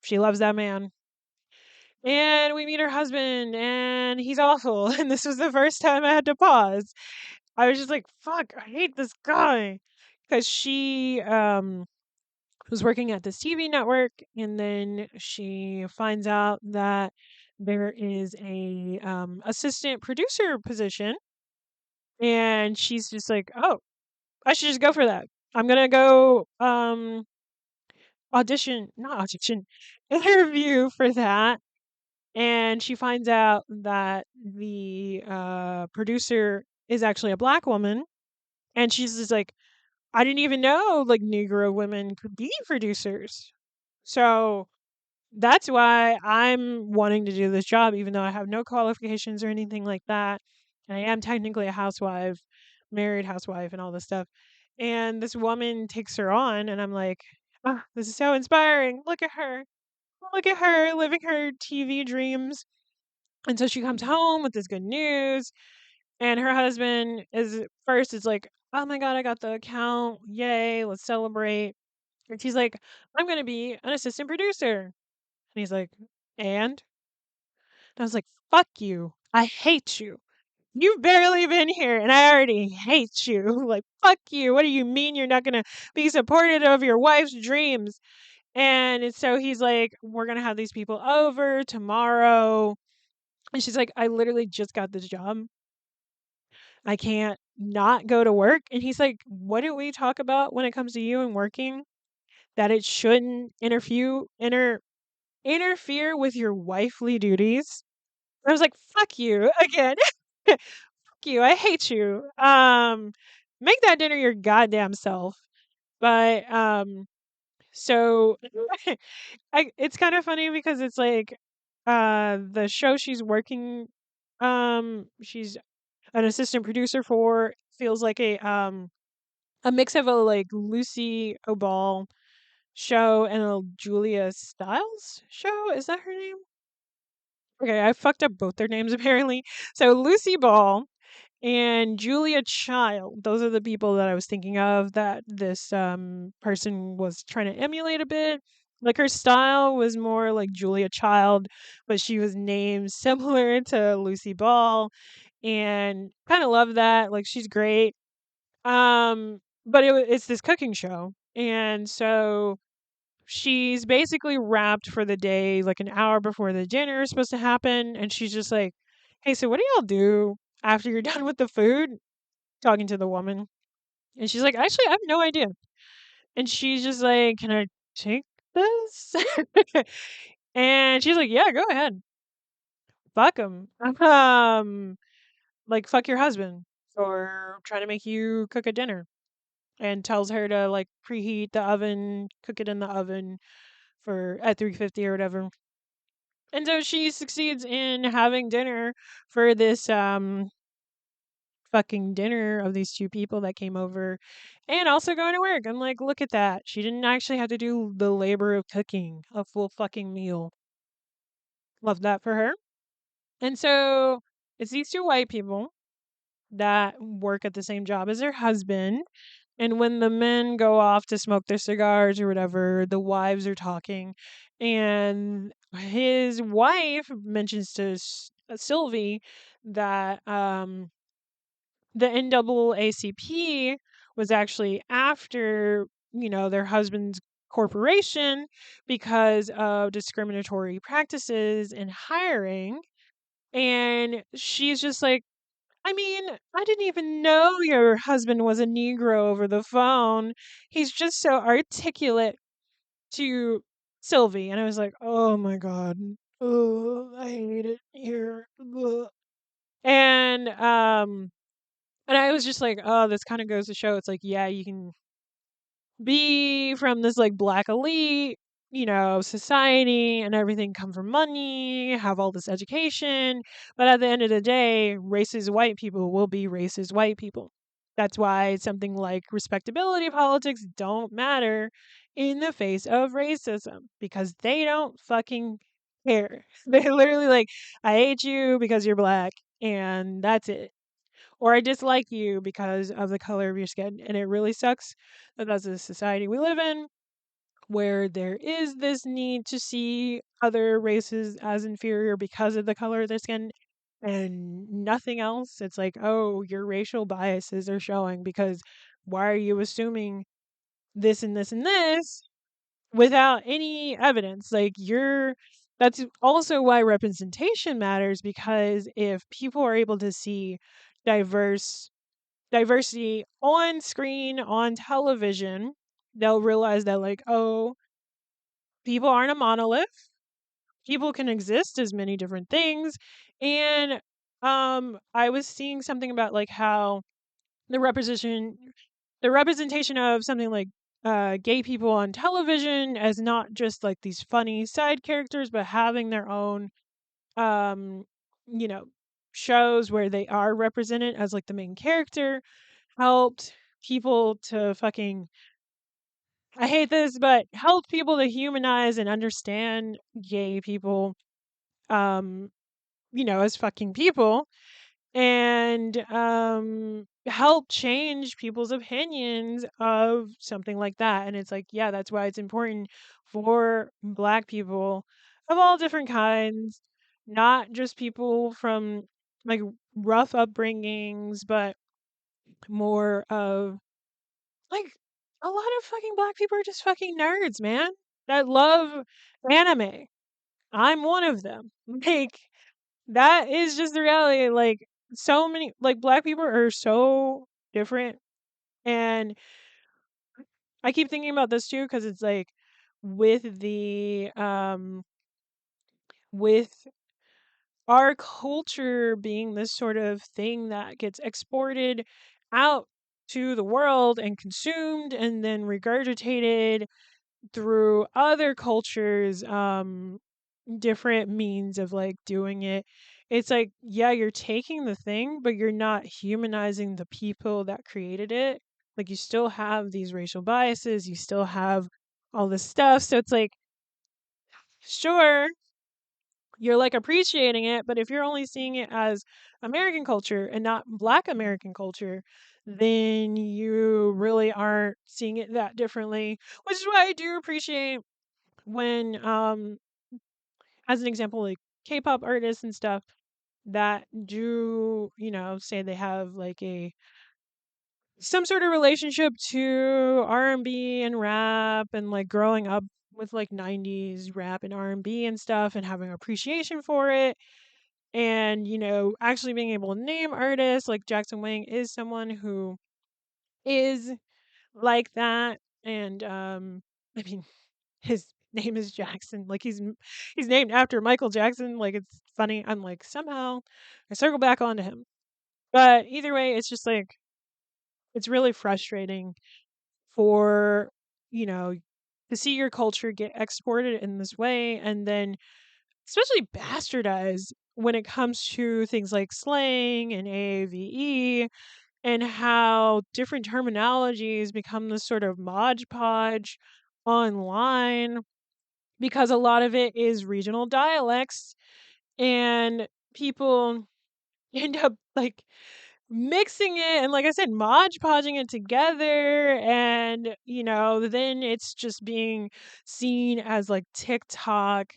she loves that man. And we meet her husband, and he's awful. And this was the first time I had to pause. I was just like, fuck, I hate this guy. Because she was working at this TV network, and then she finds out that there is a assistant producer position, and she's just like, oh, I should just go for that. I'm gonna go audition, not audition, interview for that. And she finds out that the producer is actually a black woman, and she's just like, I didn't even know like Negro women could be producers. So that's why I'm wanting to do this job, even though I have no qualifications or anything like that. And I am technically a housewife, married housewife, and all this stuff. And this woman takes her on, and I'm like, oh, this is so inspiring. Look at her. Look at her living her TV dreams. And so she comes home with this good news, and her husband is first, it's like, oh my God, I got the account. Yay, let's celebrate. And she's like, I'm going to be an assistant producer. And he's like, and? I was like, fuck you. I hate you. You've barely been here and I already hate you. Like, fuck you. What do you mean you're not going to be supportive of your wife's dreams? And so he's like, we're going to have these people over tomorrow. And she's like, I literally just got this job. I can't not go to work. And he's like, what do we talk about when it comes to you and working? That it shouldn't interfere with your wifely duties. I was like, fuck you again. Fuck you. I hate you. Make that dinner your goddamn self. But so it's kind of funny because it's like the show she's working she's an assistant producer for feels like a mix of a like Lucy O'Ball show and a Julia Stiles show. Is that her name? Okay, I fucked up both their names apparently. So Lucy Ball and Julia Child, those are the people that I was thinking of that this person was trying to emulate a bit. Like her style was more like Julia Child, but she was named similar to Lucy Ball, and kind of love that. Like she's great. But it's this cooking show, and so she's basically wrapped for the day like an hour before the dinner is supposed to happen, and she's just like, hey, so what do y'all do after you're done with the food? Talking to the woman. And she's like, actually, I have no idea. And she's just like, can I take this? And she's like, yeah, go ahead. Fuck him. Like, fuck your husband for trying to make you cook a dinner. And tells her to like preheat the oven, cook it in the oven for at 350 or whatever. And so she succeeds in having dinner for this fucking dinner of these two people that came over, and also going to work. I'm like, look at that. She didn't actually have to do the labor of cooking a full fucking meal. Love that for her. And so it's these two white people that work at the same job as their husband. And when the men go off to smoke their cigars or whatever, the wives are talking. And his wife mentions to Sylvie that the NAACP was actually after, their husband's corporation because of discriminatory practices in hiring. And she's just like, I mean, I didn't even know your husband was a Negro over the phone. He's just so articulate to Sylvie. And I was like, oh my God. Oh, I hate it here. Ugh. And and I was just like, oh, this kind of goes to show it's like, yeah, you can be from this like black elite, society and everything, come from money, have all this education. But at the end of the day, racist white people will be racist white people. That's why something like respectability politics don't matter in the face of racism because they don't fucking care. They're literally like, I hate you because you're black, and that's it. or I dislike you because of the color of your skin. And it really sucks that that's the society we live in, where there is this need to see other races as inferior because of the color of their skin and nothing else. It's like, oh, your racial biases are showing because why are you assuming this and this and this without any evidence? Like, that's also why representation matters, because if people are able to see diverse diversity on screen, on television, they'll realize that, like, oh, people aren't a monolith. People can exist as many different things. And I was seeing something about like how the representation of something like gay people on television as not just like these funny side characters, but having their own um you know shows where they are represented as like the main character, helped people to fucking, I hate this, but helped people to humanize and understand gay people, um, as fucking people, and help change people's opinions of something like that. And it's like, yeah, that's why it's important for Black people of all different kinds, not just people from like rough upbringings, but more of like a lot of fucking Black people are just fucking nerds, man, that love anime. I'm one of them. Like, that is just the reality. Like, so many, like, Black people are so different. And I keep thinking about this too, because it's like with with our culture being this sort of thing that gets exported out to the world and consumed and then regurgitated through other cultures, different means of like doing it. It's like, yeah, you're taking the thing, but you're not humanizing the people that created it. Like, you still have these racial biases, you still have all this stuff. So it's like, sure, you're like appreciating it, but if you're only seeing it as American culture and not Black American culture, then you really aren't seeing it that differently. Which is why I do appreciate when as an example, like K-pop artists and stuff that do, say they have like a some sort of relationship to R&B and rap, and like growing up with like 90s rap and R&B and stuff and having appreciation for it, and actually being able to name artists like Jackson Wang is someone who is like that. And I mean, his name is Jackson. Like, he's named after Michael Jackson. Like, it's funny. I'm like, somehow I circle back onto him. But either way, it's just like it's really frustrating for, you know, to see your culture get exported in this way, and then especially bastardized when it comes to things like slang and AAVE, and how different terminologies become this sort of modge podge online, because a lot of it is regional dialects, and people end up like mixing it and, like I said, modge podging it together, and then it's just being seen as like TikTok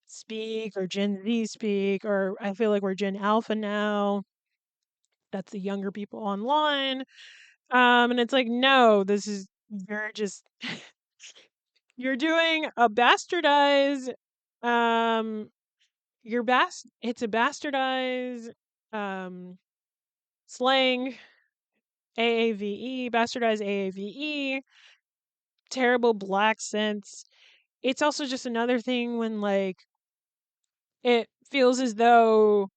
speak or Gen Z speak, or I feel like we're Gen Alpha now. That's the younger people online. And it's like, no, this is, you're just you're doing a bastardized, um it's a bastardized um slang, AAVE, bastardized AAVE, terrible Black sense. It's also just another thing when like it feels as though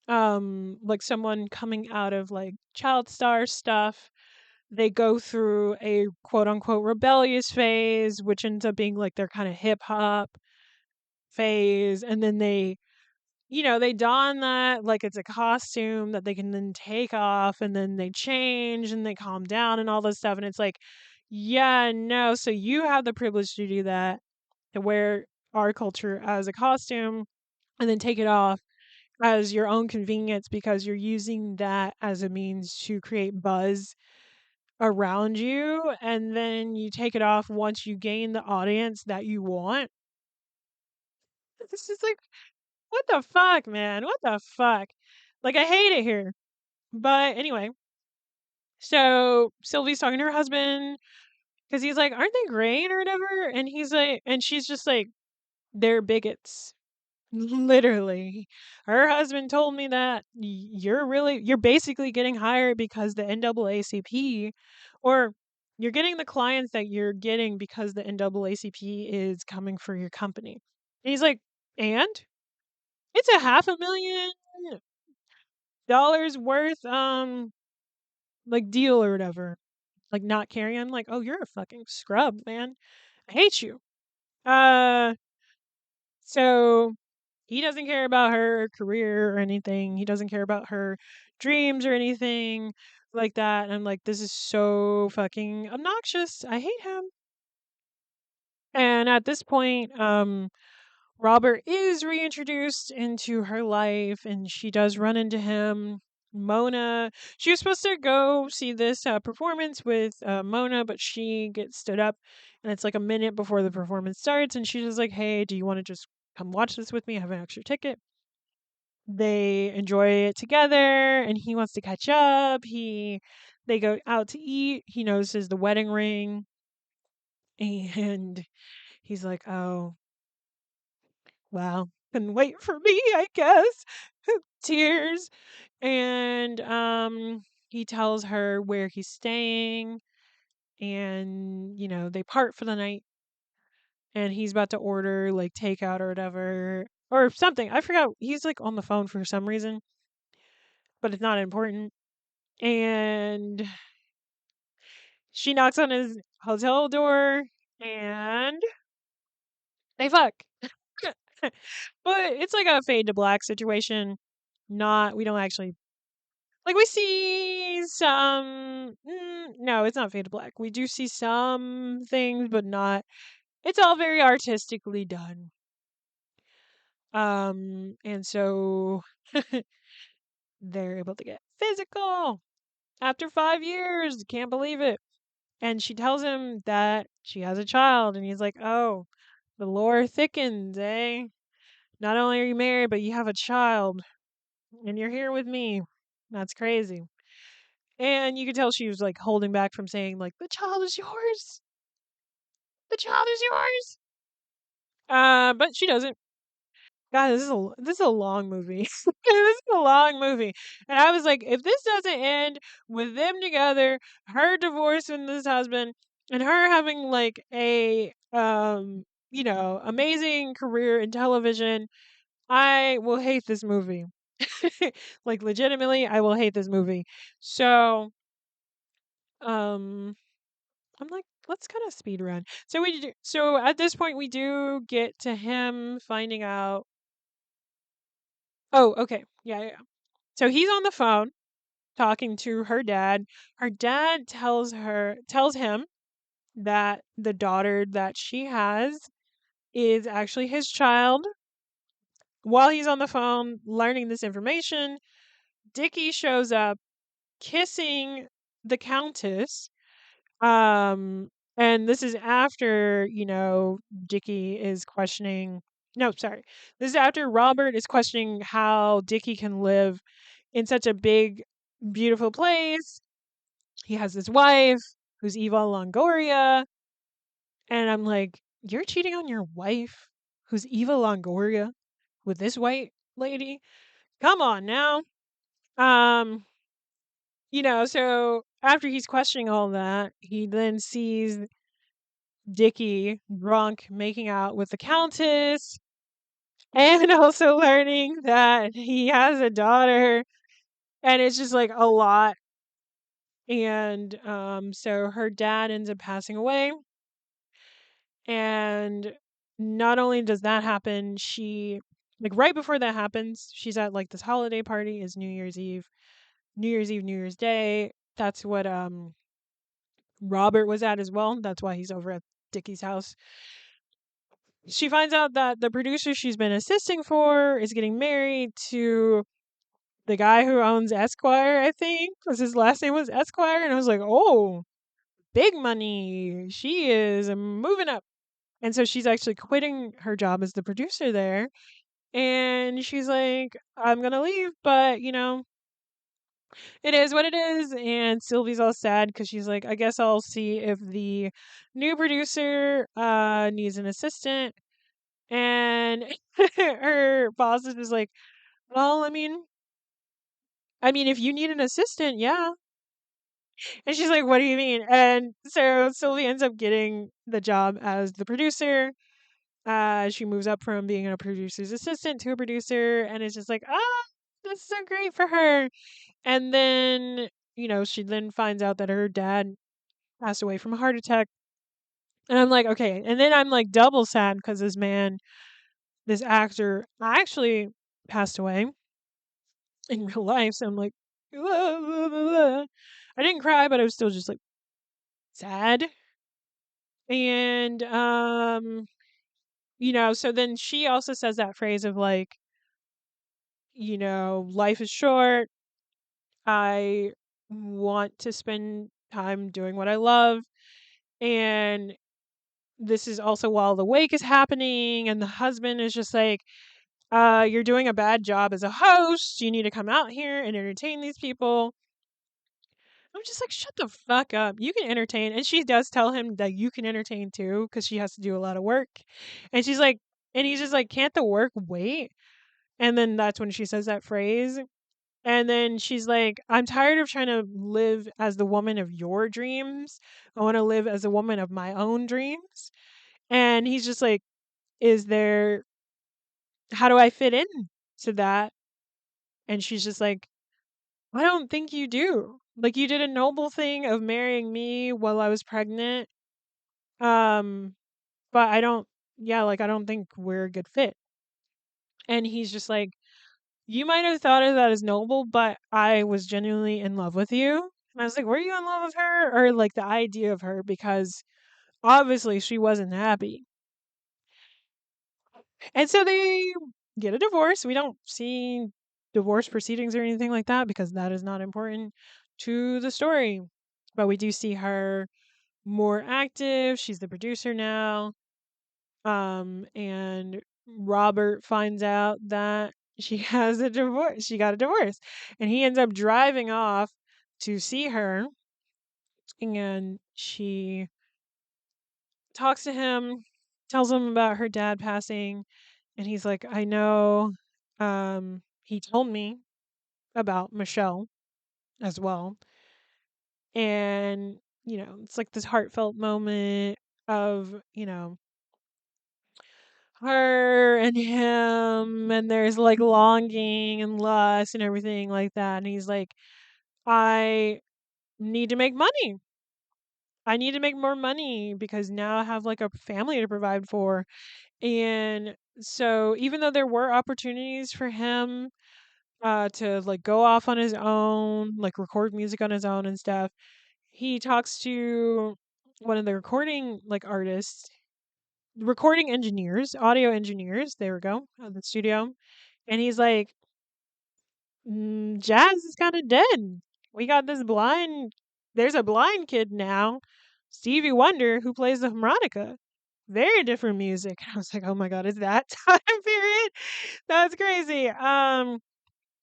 like someone coming out of like child star stuff, they go through a quote unquote rebellious phase, which ends up being like their kind of hip hop phase, and then they don that like it's a costume that they can then take off, and then they change and they calm down and all this stuff, and it's like, yeah, no, so you have the privilege to do that, to wear our culture as a costume and then take it off as your own convenience because you're using that as a means to create buzz around you, and then you take it off once you gain the audience that you want. It's just like, what the fuck, man? What the fuck? Like, I hate it here. But anyway, so Sylvie's talking to her husband because he's like, aren't they great or whatever? And he's like, and she's just like, they're bigots. Literally. Her husband told me that you're basically getting hired because the NAACP, or you're getting the clients that you're getting because the NAACP is coming for your company. And he's like, and it's a $500,000 worth like deal or whatever. Like not carrying. I'm like, oh, you're a fucking scrub, man. I hate you. Uh so he doesn't care about her career or anything. He doesn't care about her dreams or anything like that. And I'm like, this is so fucking obnoxious. I hate him. And at this point, Robert is reintroduced into her life and she does run into him. Mona, she was supposed to go see this performance with Mona, but she gets stood up and it's like a minute before the performance starts. And she's just like, hey, do you want to just come watch this with me? I have an extra ticket. They enjoy it together and he wants to catch up. They go out to eat. He notices the wedding ring and he's like, "Oh, wow. Couldn't wait for me, I guess." Tears. And he tells her where he's staying and they part for the night and he's about to order like takeout or whatever or something. I forgot. He's like on the phone for some reason, but it's not important. And she knocks on his hotel door and they fuck. But it's like a fade to black situation. Not, we don't actually, like, we see some, no, it's not fade to black. We do see some things, but not, it's all very artistically done. And so they're able to get physical after 5 years. Can't believe it. And she tells him that she has a child, and he's like, "Oh, the lore thickens, eh? Not only are you married, but you have a child, and you're here with me. That's crazy." And you could tell she was like holding back from saying like, "The child is yours. The child is yours." But she doesn't. God, this is a long movie. This is a long movie. And I was like, if this doesn't end with them together, her divorcing this husband, and her having like a amazing career in television, I will hate this movie. Like legitimately, I will hate this movie. So, um I'm like, let's kind of speed run. So at this point we do get to him finding out. Oh, okay. Yeah, yeah. So he's on the phone talking to her dad. Her dad tells him that the daughter that she has is actually his child. While he's on the phone learning this information, Dickie shows up kissing the countess. And this is after, Dickie is questioning. No, sorry. This is after Robert is questioning how Dickie can live in such a big, beautiful place. He has this wife who's Eva Longoria. And I'm like, you're cheating on your wife who's Eva Longoria with this white lady? Come on now. Um, so after he's questioning all that, he then sees Dickie drunk making out with the Countess and also learning that he has a daughter and it's just like a lot. And so her dad ends up passing away. And not only does that happen, she like right before that happens, she's at like this holiday party is New Year's Eve. New Year's Eve, New Year's Day. That's what Robert was at as well. That's why he's over at Dickie's house. she finds out that the producer she's been assisting for is getting married to the guy who owns Esquire, I think, because his last name was Esquire. And I was like, oh, big money. She is moving up. And so she's actually quitting her job as the producer there. And she's like, I'm going to leave, but, it is what it is. And Sylvie's all sad because she's like, I guess I'll see if the new producer needs an assistant. And her boss is just like, well, I mean, if you need an assistant, yeah. And she's like, what do you mean? And so Sylvie ends up getting the job as the producer. She moves up from being a producer's assistant to a producer, and it's just like, that's so great for her. And then, she then finds out that her dad passed away from a heart attack. And I'm like, okay. And then I'm like double sad because this actor actually passed away in real life. So I'm like, I didn't cry, but I was still just like sad. And so then she also says that phrase of like, life is short. I want to spend time doing what I love. And this is also while the wake is happening, and the husband is just like, you're doing a bad job as a host. You need to come out here and entertain these people. I'm just like, shut the fuck up. You can entertain. And she does tell him that you can entertain too, because she has to do a lot of work. And she's like, and he's just like, can't the work wait? And then that's when she says that phrase. And then she's like, I'm tired of trying to live as the woman of your dreams. I want to live as a woman of my own dreams. And he's just like, how do I fit in to that? And she's just like, I don't think you do. Like, you did a noble thing of marrying me while I was pregnant. Um, but I don't think we're a good fit. And he's just like, you might have thought of that as noble, but I was genuinely in love with you. And I was like, were you in love with her? Or like the idea of her? Because obviously she wasn't happy. And so they get a divorce. We don't see divorce proceedings or anything like that because that is not important to the story. But we do see her more active. She's the producer now. And Robert finds out that she has a divorce. She got a divorce. And he ends up driving off to see her. And she talks to him, tells him about her dad passing. And he's like, I know. He told me about Michelle as well. And, it's like this heartfelt moment of, her and him, and there's like longing and lust and everything like that. And he's like, I need to make money. I need to make more money because now I have like a family to provide for. And so even though there were opportunities for him to like go off on his own, like record music on his own and stuff, he talks to one of the recording engineers, audio engineers, there we go, at the studio. And he's like, jazz is kind of dead. We got there's a blind kid now, Stevie Wonder, who plays the harmonica. Very different music. I was like, oh my God, is that time period? That's crazy. I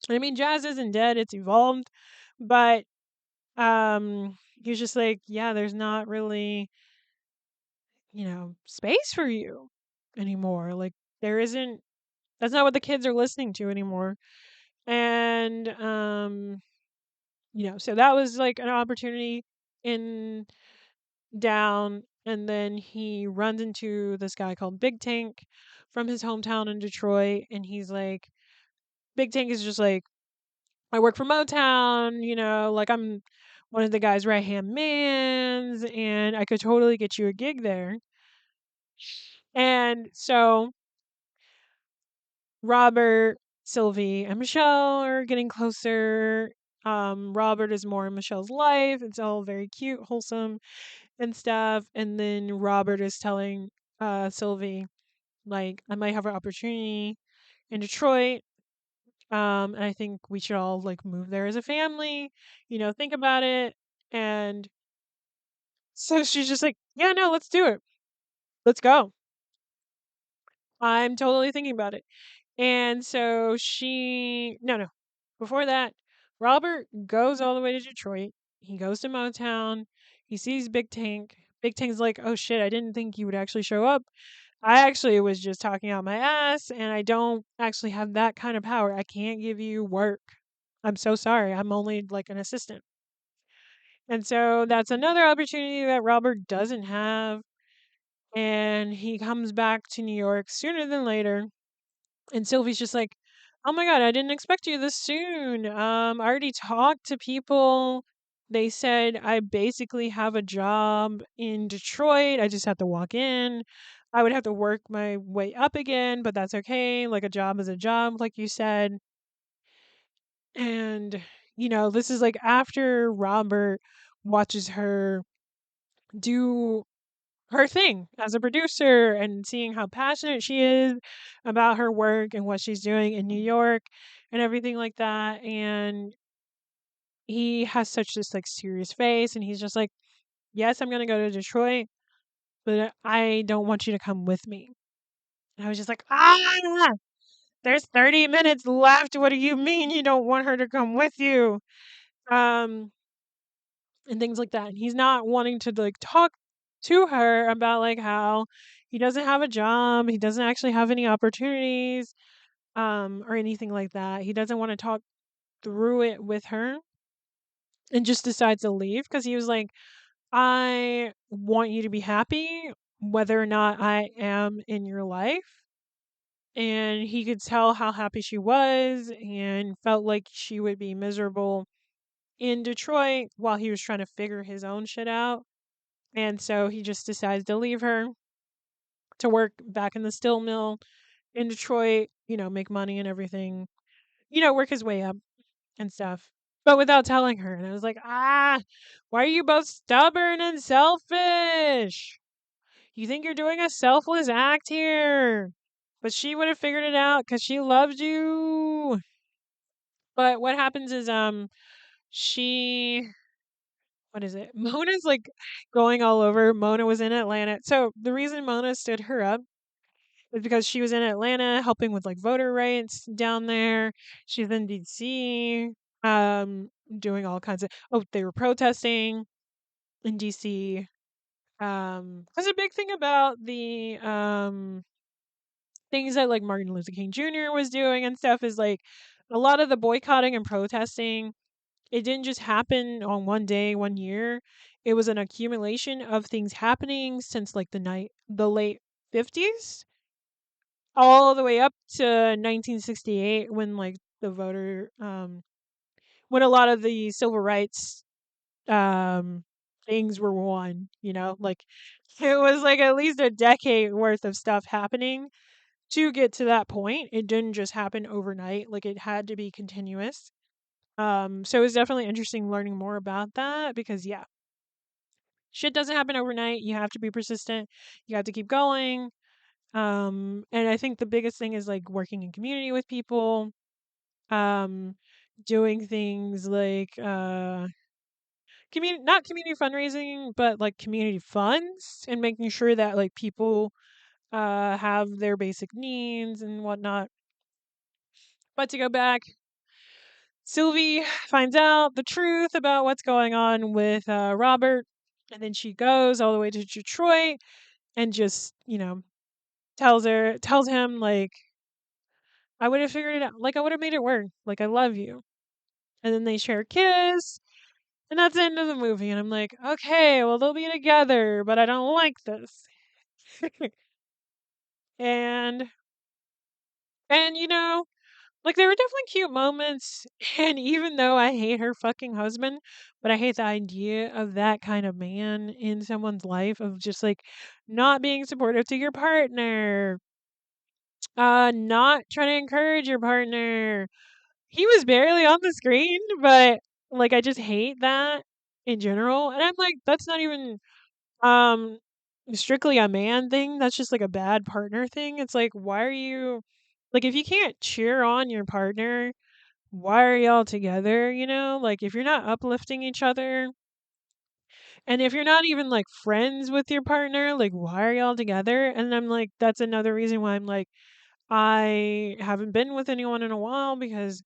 mean, jazz isn't dead, it's evolved. But he was just like, yeah, there's not really, space for you anymore. Like, there isn't, that's not what the kids are listening to anymore. And so that was like an opportunity in down. And then he runs into this guy called Big Tank from his hometown in Detroit. And he's like, Big Tank is just like, I work for Motown, like I'm one of the guy's right hand mans, and I could totally get you a gig there. And so Robert, Sylvie, and Michelle are getting closer. Robert is more in Michelle's life. It's all very cute, wholesome, and stuff. And then Robert is telling Sylvie Like, I might have an opportunity in Detroit. And I think we should all like move there as a family, think about it. And so she's just like, yeah, no, let's do it. Let's go. I'm totally thinking about it. And so no, no. Before that, Robert goes all the way to Detroit. He goes to Motown. He sees Big Tank. Big Tank's like, oh shit, I didn't think you would actually show up. I actually was just talking out my ass, and I don't actually have that kind of power. I can't give you work. I'm so sorry. I'm only like an assistant. And so that's another opportunity that Robert doesn't have. And he comes back to New York sooner than later. And Sylvie's just like, oh my God, I didn't expect you this soon. I already talked to people. They said I basically have a job in Detroit. I just have to walk in. I would have to work my way up again, but that's okay. Like a job is a job, like you said. And, this is like after Robert watches her do her thing as a producer and seeing how passionate she is about her work and what she's doing in New York and everything like that. And he has such this like serious face and he's just like, yes, I'm going to go to Detroit, but I don't want you to come with me. And I was just like, there's 30 minutes left. What do you mean you don't want her to come with you? Um, and things like that. And he's not wanting to like talk to her about like how he doesn't have a job, he doesn't actually have any opportunities, or anything like that. He doesn't want to talk through it with her and just decides to leave because he was like, I want you to be happy whether or not I am in your life. And he could tell how happy she was and felt like she would be miserable in Detroit while he was trying to figure his own shit out. And so he just decides to leave her to work back in the steel mill in Detroit, make money and everything, work his way up and stuff, but without telling her. And I was like, why are you both stubborn and selfish? You think you're doing a selfless act here, but she would have figured it out because she loves you. But what happens is, she what is it? Mona's like going all over. Mona was in Atlanta. So the reason Mona stood her up is because she was in Atlanta helping with like voter rights down there. She's in DC, doing all kinds of they were protesting in DC. That's a big thing about the things that like Martin Luther King Jr. was doing and stuff is like a lot of the boycotting and protesting, it didn't just happen on one day, one year. It was an accumulation of things happening since like the late 50s all the way up to 1968 when like the voter when a lot of the civil rights um things were won, like it was like at least a decade worth of stuff happening to get to that point. It didn't just happen overnight, like it had to be continuous. So it was definitely interesting learning more about that because yeah, shit doesn't happen overnight. You have to be persistent. You have to keep going. And I think the biggest thing is like working in community with people, um, doing things like community not community fundraising, but like community funds and making sure that like people have their basic needs and whatnot. But to go back, Sylvie finds out the truth about what's going on with Robert, and then she goes all the way to Detroit and just, tells him like, I would have figured it out, like I would have made it work, like I love you. And then they share a kiss, and that's the end of the movie. And I'm like, okay, well they'll be together, but I don't like this. and and like there were definitely cute moments, and even though I hate her fucking husband, but I hate the idea of that kind of man in someone's life of just like not being supportive to your partner, not trying to encourage your partner. He was barely on the screen, but like I just hate that in general. And I'm like, that's not even um strictly a man thing. That's just like a bad partner thing. It's like, why are you like if you can't cheer on your partner, why are y'all together, you know? Like if you're not uplifting each other and if you're not even like friends with your partner, like why are y'all together? And I'm like that's another reason why I'm like I haven't been with anyone in a while because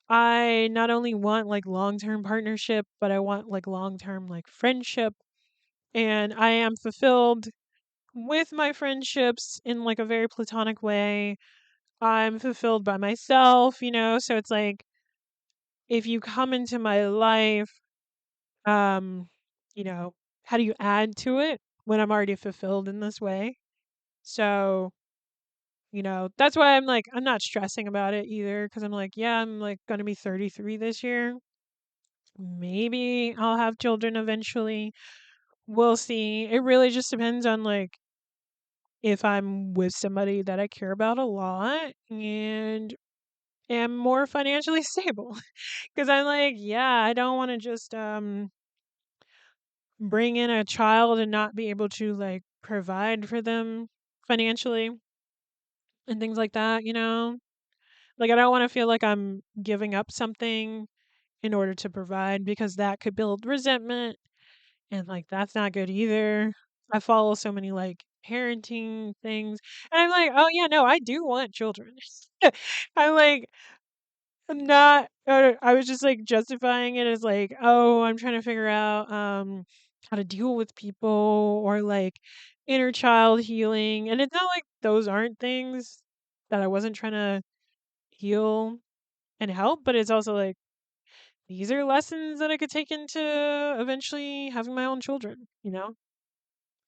I not only want like long-term partnership, but I want like long-term like friendship and I am fulfilled with my friendships in like a very platonic way. I'm fulfilled by myself, you know, so it's like if you come into my life, um, you know, how do you add to it when I'm already fulfilled in this way? So, that's why I'm like I'm not stressing about it either cuz I'm like, yeah, I'm like going to be 33 this year. Maybe I'll have children eventually. We'll see. It really just depends on like if I'm with somebody that I care about a lot and am more financially stable. Because I'm like, yeah, I don't want to just bring in a child and not be able to like provide for them financially and things like that, you know? Like I don't want to feel like I'm giving up something in order to provide because that could build resentment and like that's not good either. I follow so many like parenting things and I'm like, "Oh yeah, no, I do want children." I'm like not I was just like justifying it as like, "Oh, I'm trying to figure out how to deal with people or like inner child healing." And it's not like those aren't things that I wasn't trying to heal and help, but it's also like these are lessons that I could take into eventually having my own children, you know?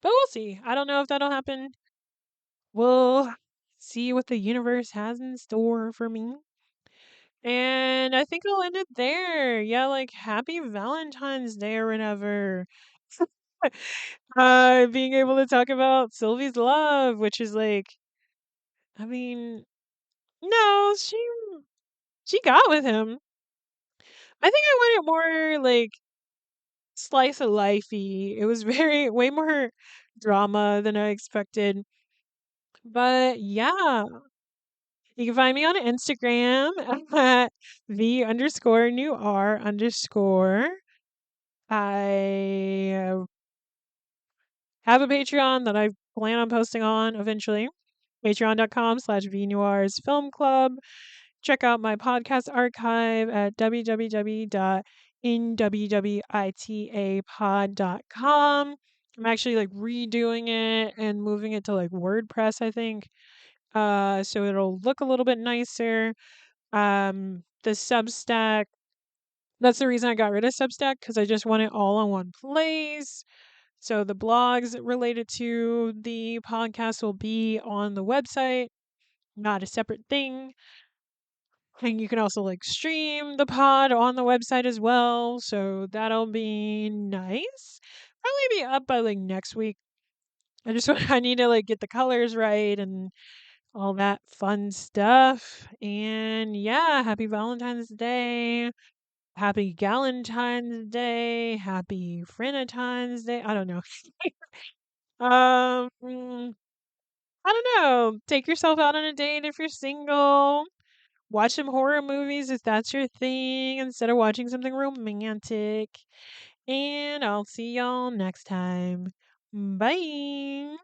But we'll see. I don't know if that'll happen. We'll see what the universe has in store for me. And I think I'll end it there. Yeah, like happy Valentine's Day or whatever. Being able to talk about Sylvie's love, which is like, I mean, no, she got with him. I think I wanted more like slice of lifey. It was very way more drama than I expected. But yeah, you can find me on Instagram at the underscore new R underscore. I have a Patreon that I plan on posting on eventually. Patreon.com/VNoirs Film Club. Check out my podcast archive at www.nwwitapod.com. I'm actually like redoing it and moving it to like WordPress, I think. So it'll look a little bit nicer. The Substack, that's the reason I got rid of Substack because I just want it all in one place. So the blogs related to the podcast will be on the website, not a separate thing. And you can also like stream the pod on the website as well. So that'll be nice. Probably be up by like next week. I just I need to like get the colors right and all that fun stuff. And yeah, happy Valentine's Day. Happy Galentine's Day. Happy Frienentine's Day. I don't know. Mm, I don't know. Take yourself out on a date if you're single. Watch some horror movies if that's your thing instead of watching something romantic. And I'll see y'all next time. Bye.